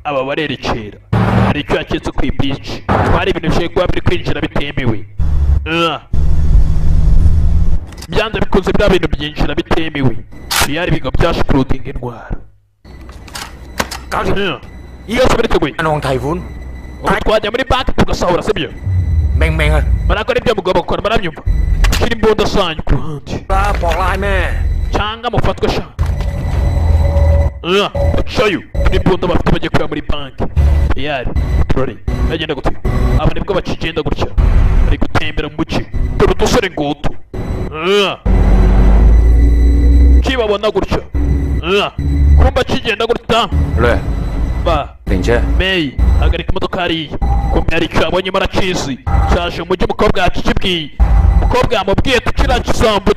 aba barerekera hari icyo yacitse ku ibici twari ibintu bishobora kuba biri kwinjira bitemewe byanze bikunze bya bintu byinjira bitemewe yari ibigo byashe kurudinga indwara iyo se biriteguye ubu twajya muri banki tugasahura sibyo barakora ibyo mugomba gukora barabyumva shyira imbunda zanyu ku ruhande cyangwa mufatwe sha bacayo n'imbunda bafite bagiye kureba muri banki yari turore bagenda gute aba nibwo bakigenda gutya bari gutembera mu muci dore udusore ngutu kibabona gutya kumba kigenda gutya ba May hagarika imodoka hariya kumbe hari icyo abonye marakizi cyaje umujyi umukobwa yakikibwiye umukobwa yamubwiye tukiriya kisambu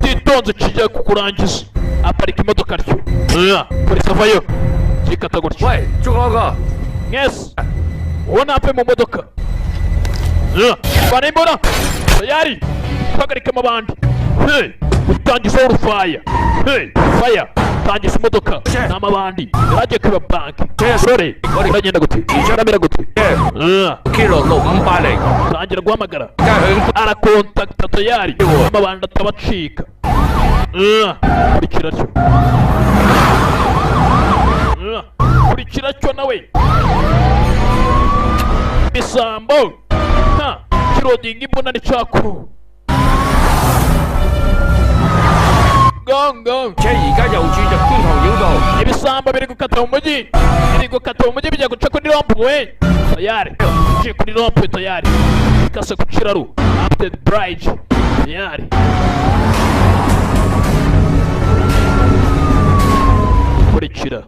titonze kijya kukurangiza aparika imodoka ryo polisi avayo kikata gutya mwese uwo napfe mu modoka bana imbona tayari hagarikamo abandi utangizaho urufaya faya tangiza imodoka n'amabandi yaragiye kwiba banki rore uragenda gute uramera gute tangira guhamagara arakontakta tayari amabandi atabacika kurikira cyo kurikira cyo nawe bisambo kirodinga imbona n'icyakuru Gong ibisambo biri gukata mu mujyi bijya guca kuri rompuwe tayari uciye kuri rompuwe tayari ikase ku kiraro after bridge tayari kurikira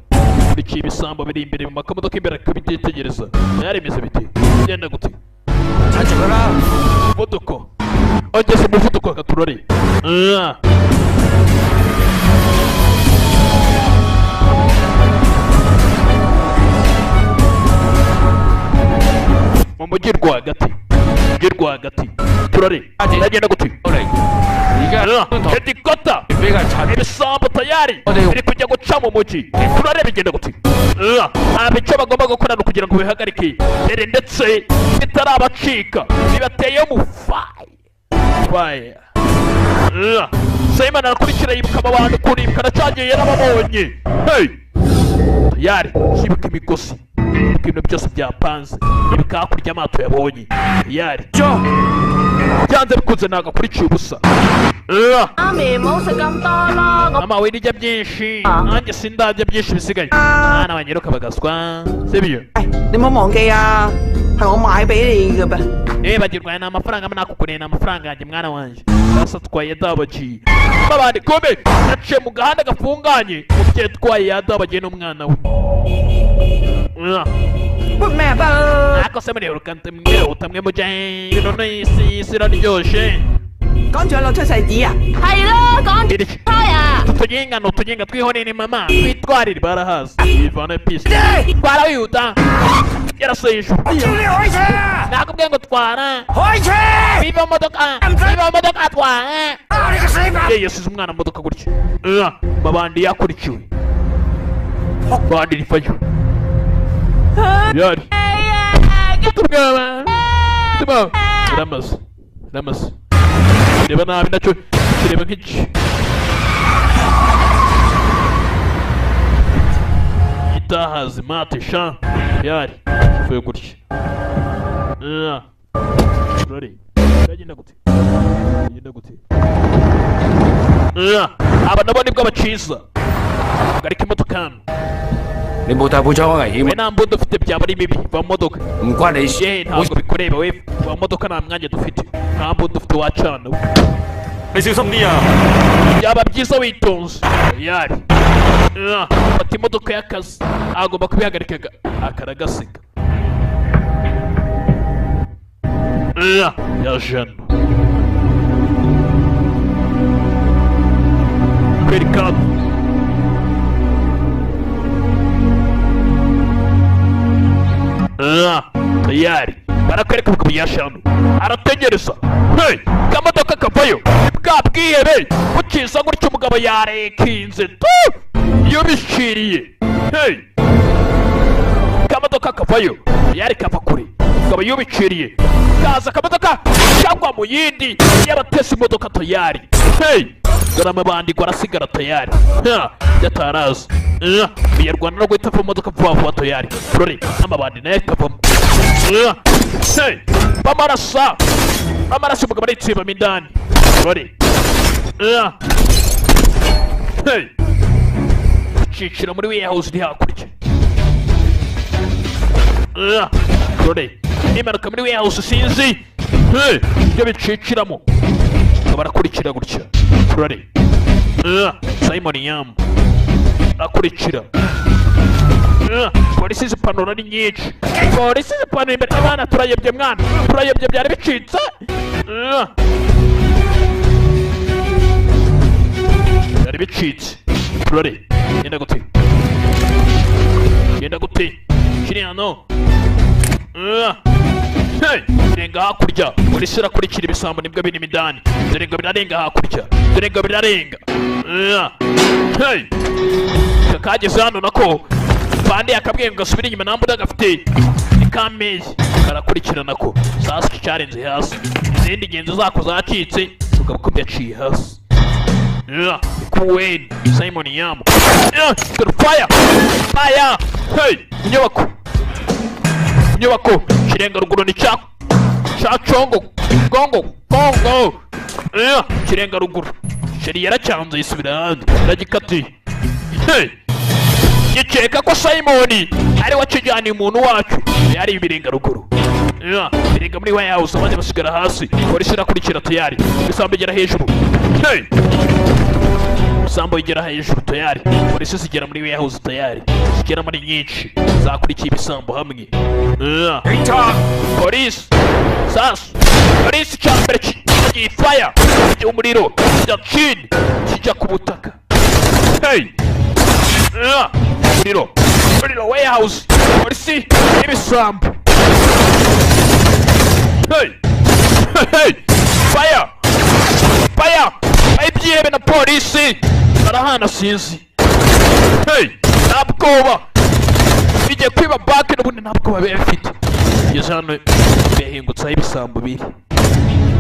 ibisambo biri imbere mu makamodoka imbere akabitegereza tayari imeze biti genda gute umuvuduko ongeze umuvuduko akaturore mu mujyi rwagati turare ndagenda gute helikopta ibisambo tayari biri kujya guca mu mujyi turare bigenda gute icyo bagomba gukora kugira ngo bihagarike mbere ndetse bitarabacika bibateye mu fire Simon arakurikira yibuka abantu kuribuka nacagiye yarababonye tayari yibuka imigozi ibintu byose byapanze yibuka hakurya amato yabonye tayari byanze bikunze ntabwo akurikiye ubusa mama we nijya byinshi nanjye sindajya byinshi bisigaye mwana wanyiruka bagaswa sibyo nimumuongea係我買俾你嘅噃。bagirwaye ni amafaranga nakuguriye ni amafaranga yanjye mwana wanjye yasatwaye dabagiye babandi kome yaciye mu gahanda gafunganye umubyeyi atwaye yadabagiye n'umwana we ako se muri urukante mwihuta mwe mujye ibintu n'isi iraryoshye講住攞出世紙啊？係咯，講住開啊！tugenga twihorere mama twitwarire barahazi ivana pisi twara wihuta yaraseye ijuru nakubwiye ngo twara biva modoka twara yasize umwana mu modoka gutya babandi yakurikiwe bandi rifayo yari tuma ramaze kireba nabi nacyo kireba nk'iki itahazi mate sha yari fuye gutya rore yagenda gute aba nabo nibwo baciza garika imodoka hano你冇帶補槍危險。we nta mbunda ufite byaba ari bibi va mu modoka唔關你事。ntabwo bikureba we va mu modoka nta mwanya dufite nta mbunda ufite wacana we你小心啲啊！ byaba byiza witonze yari fata imodoka y'akazi agomba kubihagarika akaragasiga ya jana kwerekana tayari barakwereka umugabo yashanu arategereza. Hey, kamodoka kavayo bwa bwihebe bukiza gutyo umugabo yarekinze tu yubishiriye. Hey, kamodoka kavayo yari kava kure umugabo yubishiriye kaza kamodoka cyangwa mu yindi yabatese imodoka tayari. Hey, garama bandi gwarasigara tayari yataraza biyarwana no guhita mu modoka vuba vuba tayari rore amabandi naye kavamo. Hey, bamarasa umugabo aritsimba mindani rore. Hey, cicira muri warehouse iri hakurya rore imanuka muri warehouse sinzi ibyo biciciramo barakurikira gutya rore. Simon Yam akurikira. Polisi zipanura ari nyinshi, polisi zipanura imbere. Abana turayebye mwana, turayebye byari bicitse. Byari bicitse rore. Genda gute kiri hano. Hey, zirenga hakurya polisi irakurikira ibisambo nibwo binini indani. Zirenga birarenga hakurya, zirenga birarenga. Hey, kakageze hano nako bandi akabwiye ngo gasubire inyuma nambuda gafite ikamezi karakurikirana ko sasa cyarenze hasi izindi genzo zako zacitse ugabukumye yaciye hasi. Kuweni Simon Yam fire. Hey, inyubako kirenga ruguru ni cha chongo gongo kirenga ruguru sheri yaracyanze yisubira handi ragikati. Hey, yiceka ko Simon ari wakijyana umuntu wacu yari ibirenga ruguru. Birenga muri warehouse maze basigara hasi polisi irakurikira tayari bisambo igera hejuru. Hey, bisambo igera hejuru tayari polisi zigera muri warehouse tayari zigera muri nyinshi zakurikiye ibisambo hamwe. Polisi sasa polisi cyambere kigiye fire umuriro kijya chini kijya ku butaka. Hey, umuriro warehouse polisi ibisambo. Hey, fire ibyihebe na polisi barahana sinzi. Hey, ntabwoba bigiye kwiba bake n'ubundi ntabwoba bafite. Kugeza hano behingutsaho ibisambo biri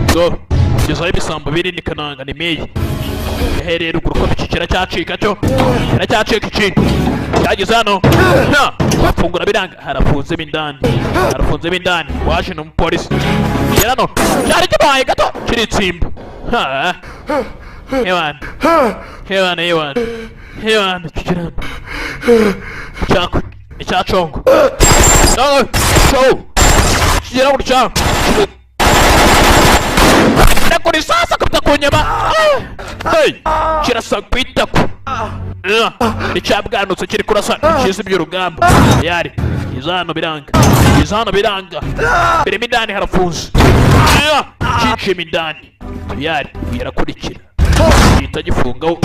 kugezaho ibisambo biri ni kananga ni meyi yahereye ruguru ko bikikira cyacika cyo kiracyacika ikintu cyageze hano bafungura biranga harafunzemo indani waje n'umupolisi kugera hano cyari kibaye gato kiritsimba. Hewan kugera hano icyacongo kigera gutya ndakora isasa kapita ku nyama. Kirasa ku itako icyabwanutse kiri kurasa kizi by'urugamba yari izano biranga birimo indani harafunze cyiciyemo indani yari yarakurikira gihita gifungaho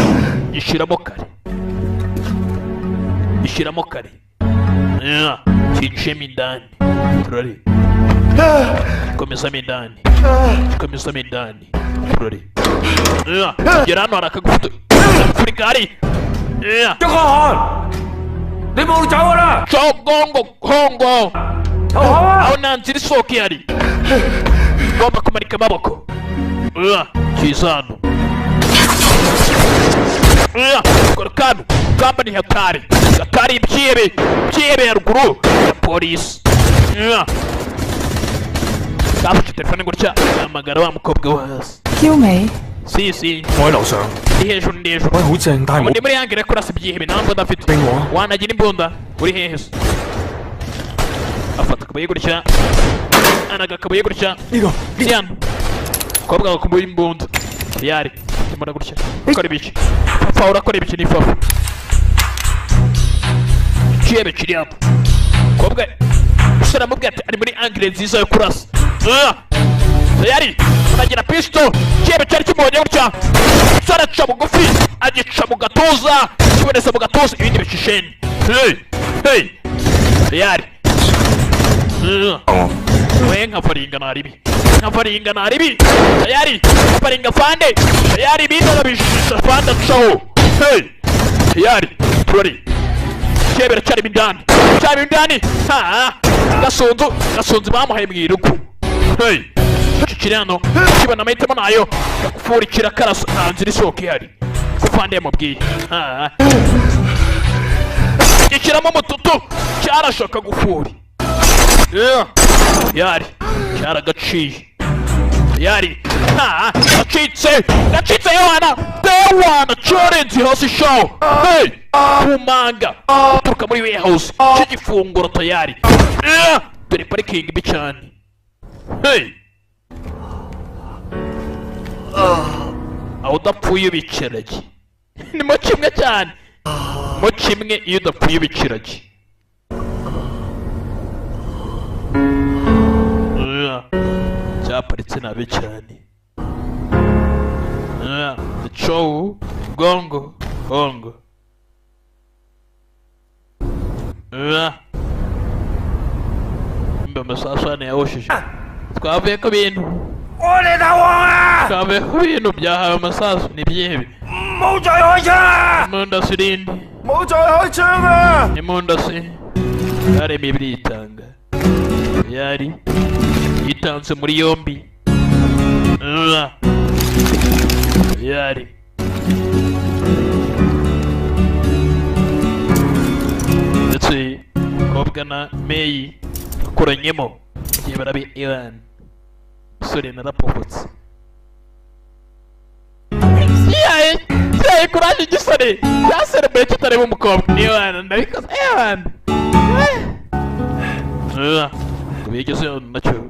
gishyiramo kare cyiciyemo indani turare komezamo indani turare. Kugera hano hari akagufoto afurikari. Hongo aho nta nzira isohoka ihari ngomba kumanika amaboko. Kiza hano kano kamba ni hatari ibyihebe ya ruguru ya polisi. Kafashe telefone gutya amagara wa mukobwa wa hasi. Kiume Si我喺樓上。Ndi hejuru喂，好正，但係冇。Ndi muri hangire kurasa ibyihebe nta mbunda afite. Wanagira imbunda uri hehe se? Afata akabuye gutya anagakabuye gutya. Sian kobwa gakumbuye imbunda yari imbunda gutya ukora ibiki papa urakora ibiki ni papa kiebe kiri hapo kobwa usara mubwira ati ari muri angle nziza yo kurasa tayari anagira pisto kibe cyari kimubonye gutya cyaraca bugufi agica mu gatuza kiboneza mu gatuza ibindi bicisheni tayari we nkafaringa naribi tayari nkafaringa fande tayari ibindi arabijisha fande acaho tayari turari kibera cyari bindani gasunzu bamuhaye mwiruku kirano kibona amahitamo nayo gufurikira karaso nta nzira isohoka ihari kuvande yamubwiye gishyiramo umututu cyarashaka gufuri yari cyaragaciye yari gacitse yohana cyorenze hasi shawo kumanga uturuka muri warehouse cy'igifunguro tayari dore parikingi mbi cyane aho udapfuye ubikiragi ni mo kimwe cyane mo kimwe iyo udapfuye ubikiragi cyaparitse nabi cyane show gongo mbe masasane yawoshije twavuye ku bintu twavuye ku bintu byahawe amasasu ni byibi imundasi irindi imundasi yarema ibiri yitanga yari yitanze muri yombi yari ndetse kobwa na meyi bakoranyemo igihe barabi Iran musore narapofotse yaye kuraje igisore cyaserebuye kitareba umukobwa ni Iran ndabikoze Iran kubigeze nacyo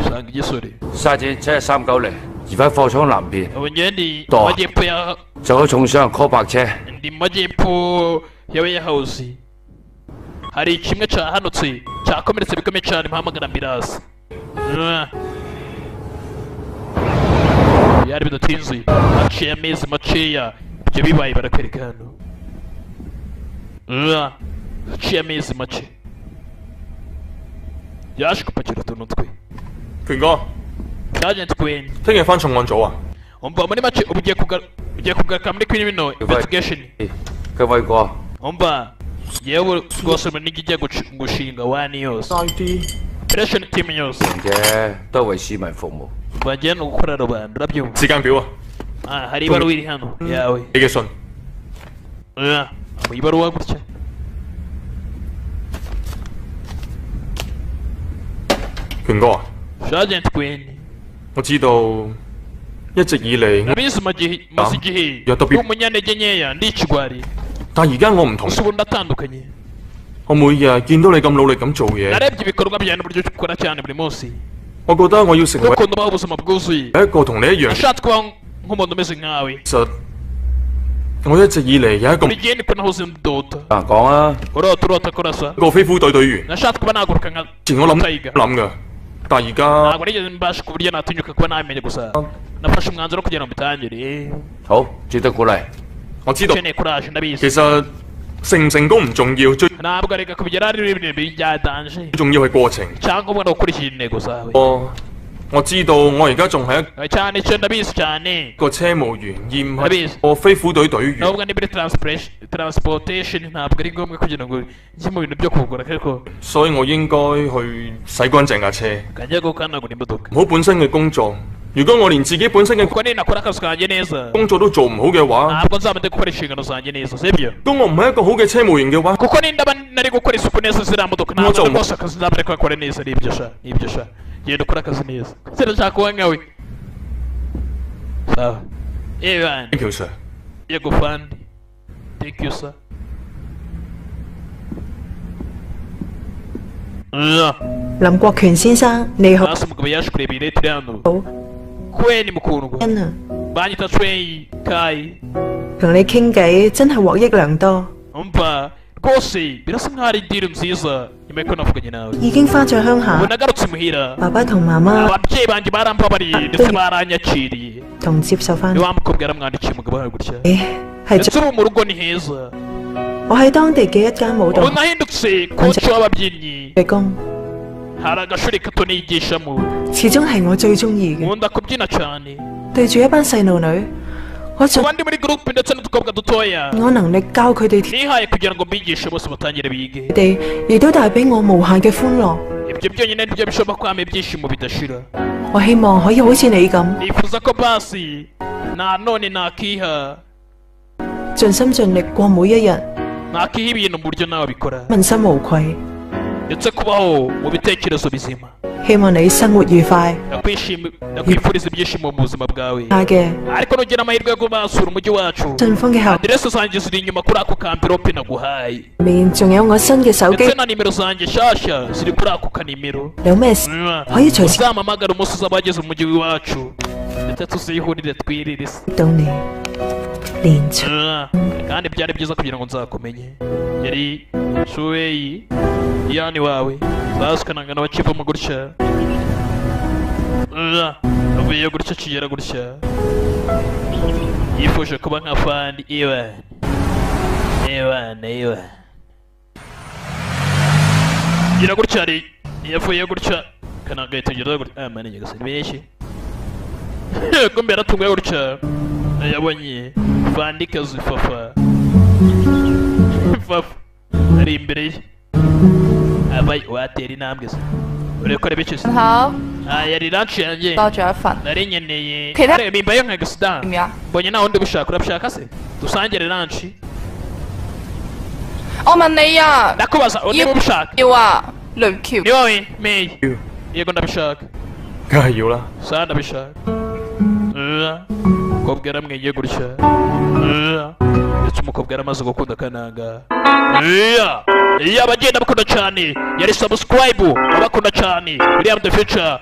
usanga igisore 沙姐739嚟，而家貨倉南邊。 ubundi 多 majyepfo ya 就好重傷 call 白車。 ndi majyepfo ya warehouse hari kimwe cyahanutse cyakomeretse bikomeye cyane mpamagara ambirasi yari bidatinze haciye amezi makeya ibyo bibaye barakwereka hano haciye amezi make yaje gupakira utuntu twe 權哥， Sergeant Queen 聽日翻重案組啊？ umva muri make ugiye kugaruka muri criminal investigation 佢偉哥， umva yewe rwose muri nijya gushinga wani yose operation team yose 嘅都為市民服務。 bagiye no gukora rubanda urabyumva 時間表啊？ hari ibaruwa iri hano yawe 你嘅信。 mu ibaruwa gutya 權哥啊， Sergeant Queen 我知道一直以嚟， nabizi maze igihe ndi umunyantege nkeya ndi ikigwari 但而家我唔同， gusa ubu ndatandukanye 我每日見到你咁努力咁做嘢， narebye ibikorwa byawe n'uburyo ukora cyane buri munsi 我覺得我要成為 ukuntu ubaho ubuzima bwuzuye 一個同你一樣。 nashatse kuba nk'umuntu umeze nkawe 其實我一直以嚟有一個 buri gihe niko nahoze ndota 啊，講啊， urota kurasa 一個飛虎隊隊員。 nashatse kuba naguruka nka 前我諗 Tiger 㗎，但而家 ntabwo nigeze mbasha ku buryo natinyuka kuba nabimenye gusa nafashe umwanzuro kugira ngo mbitangire 好，絕對鼓勵。 我知道 ukeneye kuraje ndabizi 其實成唔成功唔重要，最 ntabwo areka kubigera ari ibintu byadanje 重要係過程。 icyangombwa ni ukurikira intego zawe 我知道我而家仲係一 cyane icyo ndabizi cyane 個車務員，而唔 ndabizi 係個飛虎隊隊員。 nubwo nibiri transportation ntabwo ari ngombwa kugira ngo njye mu bintu byo kugura ariko 所以我應該去洗乾淨架車， kanjya gukanagura imodoka 唔好本身嘅工作。如果我連自己本身嘅 kuko ninakora akazi kanjye neza 工作都做唔好嘅話， ntabwo nzamenya gukora inshingano zanjye neza sibyo 咁我唔係一個好嘅車務員嘅話， kuko nindaba nari gukora isuku neza ziriya modoka ntabwo rwose akazi nzaba ariko gakora neza nibyo sha nibyo sha genda ukora akazi neza sinashaka kuba nkawe sawa evan Thank you sir。 yego fandi thank you sir林國權先生，你好。 hasi umugabo yaje kureba iyi leta iri hano 好， kweni mukundwa 恩啊， banyita tweyi kayi 同你傾偈真係獲益良多。 umva rwose birasa nkaho ari deal nziza nyuma y'uko navuganye nawe 已經翻咗鄉下 ubu nagarutse imuhira 爸爸同媽媽 ababyeyi banjye barambabariye ndetse baranyakiriye 同接受翻 ni wa mukobwa yaramwandikiye umugabo wawe gutya 係 ndetse ubu mu rugo ni heza 我喺當地嘅一間舞蹈 ubu nahindutse koci w'ababyinnyi 嘅工 hari agashuri gato nigishamo 始終係我最中意嘅 nkunda kubyina cyane 對住一班細路女 我盡 kuba ndi muri groupe ndetse n'udukobwa dutoya 我能力教佢哋 nihaye kugira ngo mbigishe bose batangire bige 哋亦都帶俾我無限嘅歡樂 ibyo byonyine nibyo bishobora kwama ibyishimo bidashira 我希望可以好似你咁 nifuza ko basi nta none nakiha 盡心盡力過每一日 nakiha ibintu mu buryo nawe bikora 問心無愧 ndetse kubaho mu bitekerezo bizima 希望你生活愉快 ndakwifuriza ibyishimo mu buzima bwawe 下嘅 ariko nugira amahirwe yo kubasura umujyi wacu 順豐嘅後 aderese zanjye ziri inyuma kuri ako kamvirope naguhaye 面仲有我新嘅手機 ndetse na nimero zanjye nshyashya ziri kuri ako kanimero 有咩事可以隨時 uzampamagara umunsi uzaba wageze mu mujyi w'iwacu ndetse tuzihurire twirire isi 到你連隨 kandi byari byiza kugira ngo nzakumenye yari shuweyi yani wawe basikanaga n'abakivamo gutya avuye gutya kigera gutya yifuje kuba nka fandi iwan gira gutya ari yavuye gutya kanagahita gira gutya mani nyagasani benshi kumbe yaratunguye gutya yabonye fandi kazi fafa ari imbere ye abaye watera intambwe se ureko arebe icyo se 好 yari lunch yanjye 多咗一份 nari nkeneye其他 areba mimbayo nka gasida 點呀 mbonye nta wundi ubishaka urabishaka se dusangire lunch 我問你啊 ndakubaza niba ubishaka 要啊雷橋 ni wowe May yego ndabishaka 梗係要啦。 saa ndabishaka umukobwa yaramwenyeye gutya ndetse umukobwa yaramaze gukunda kananga abagenda bakunda cyane yari subscribe abakunda cyane William the Future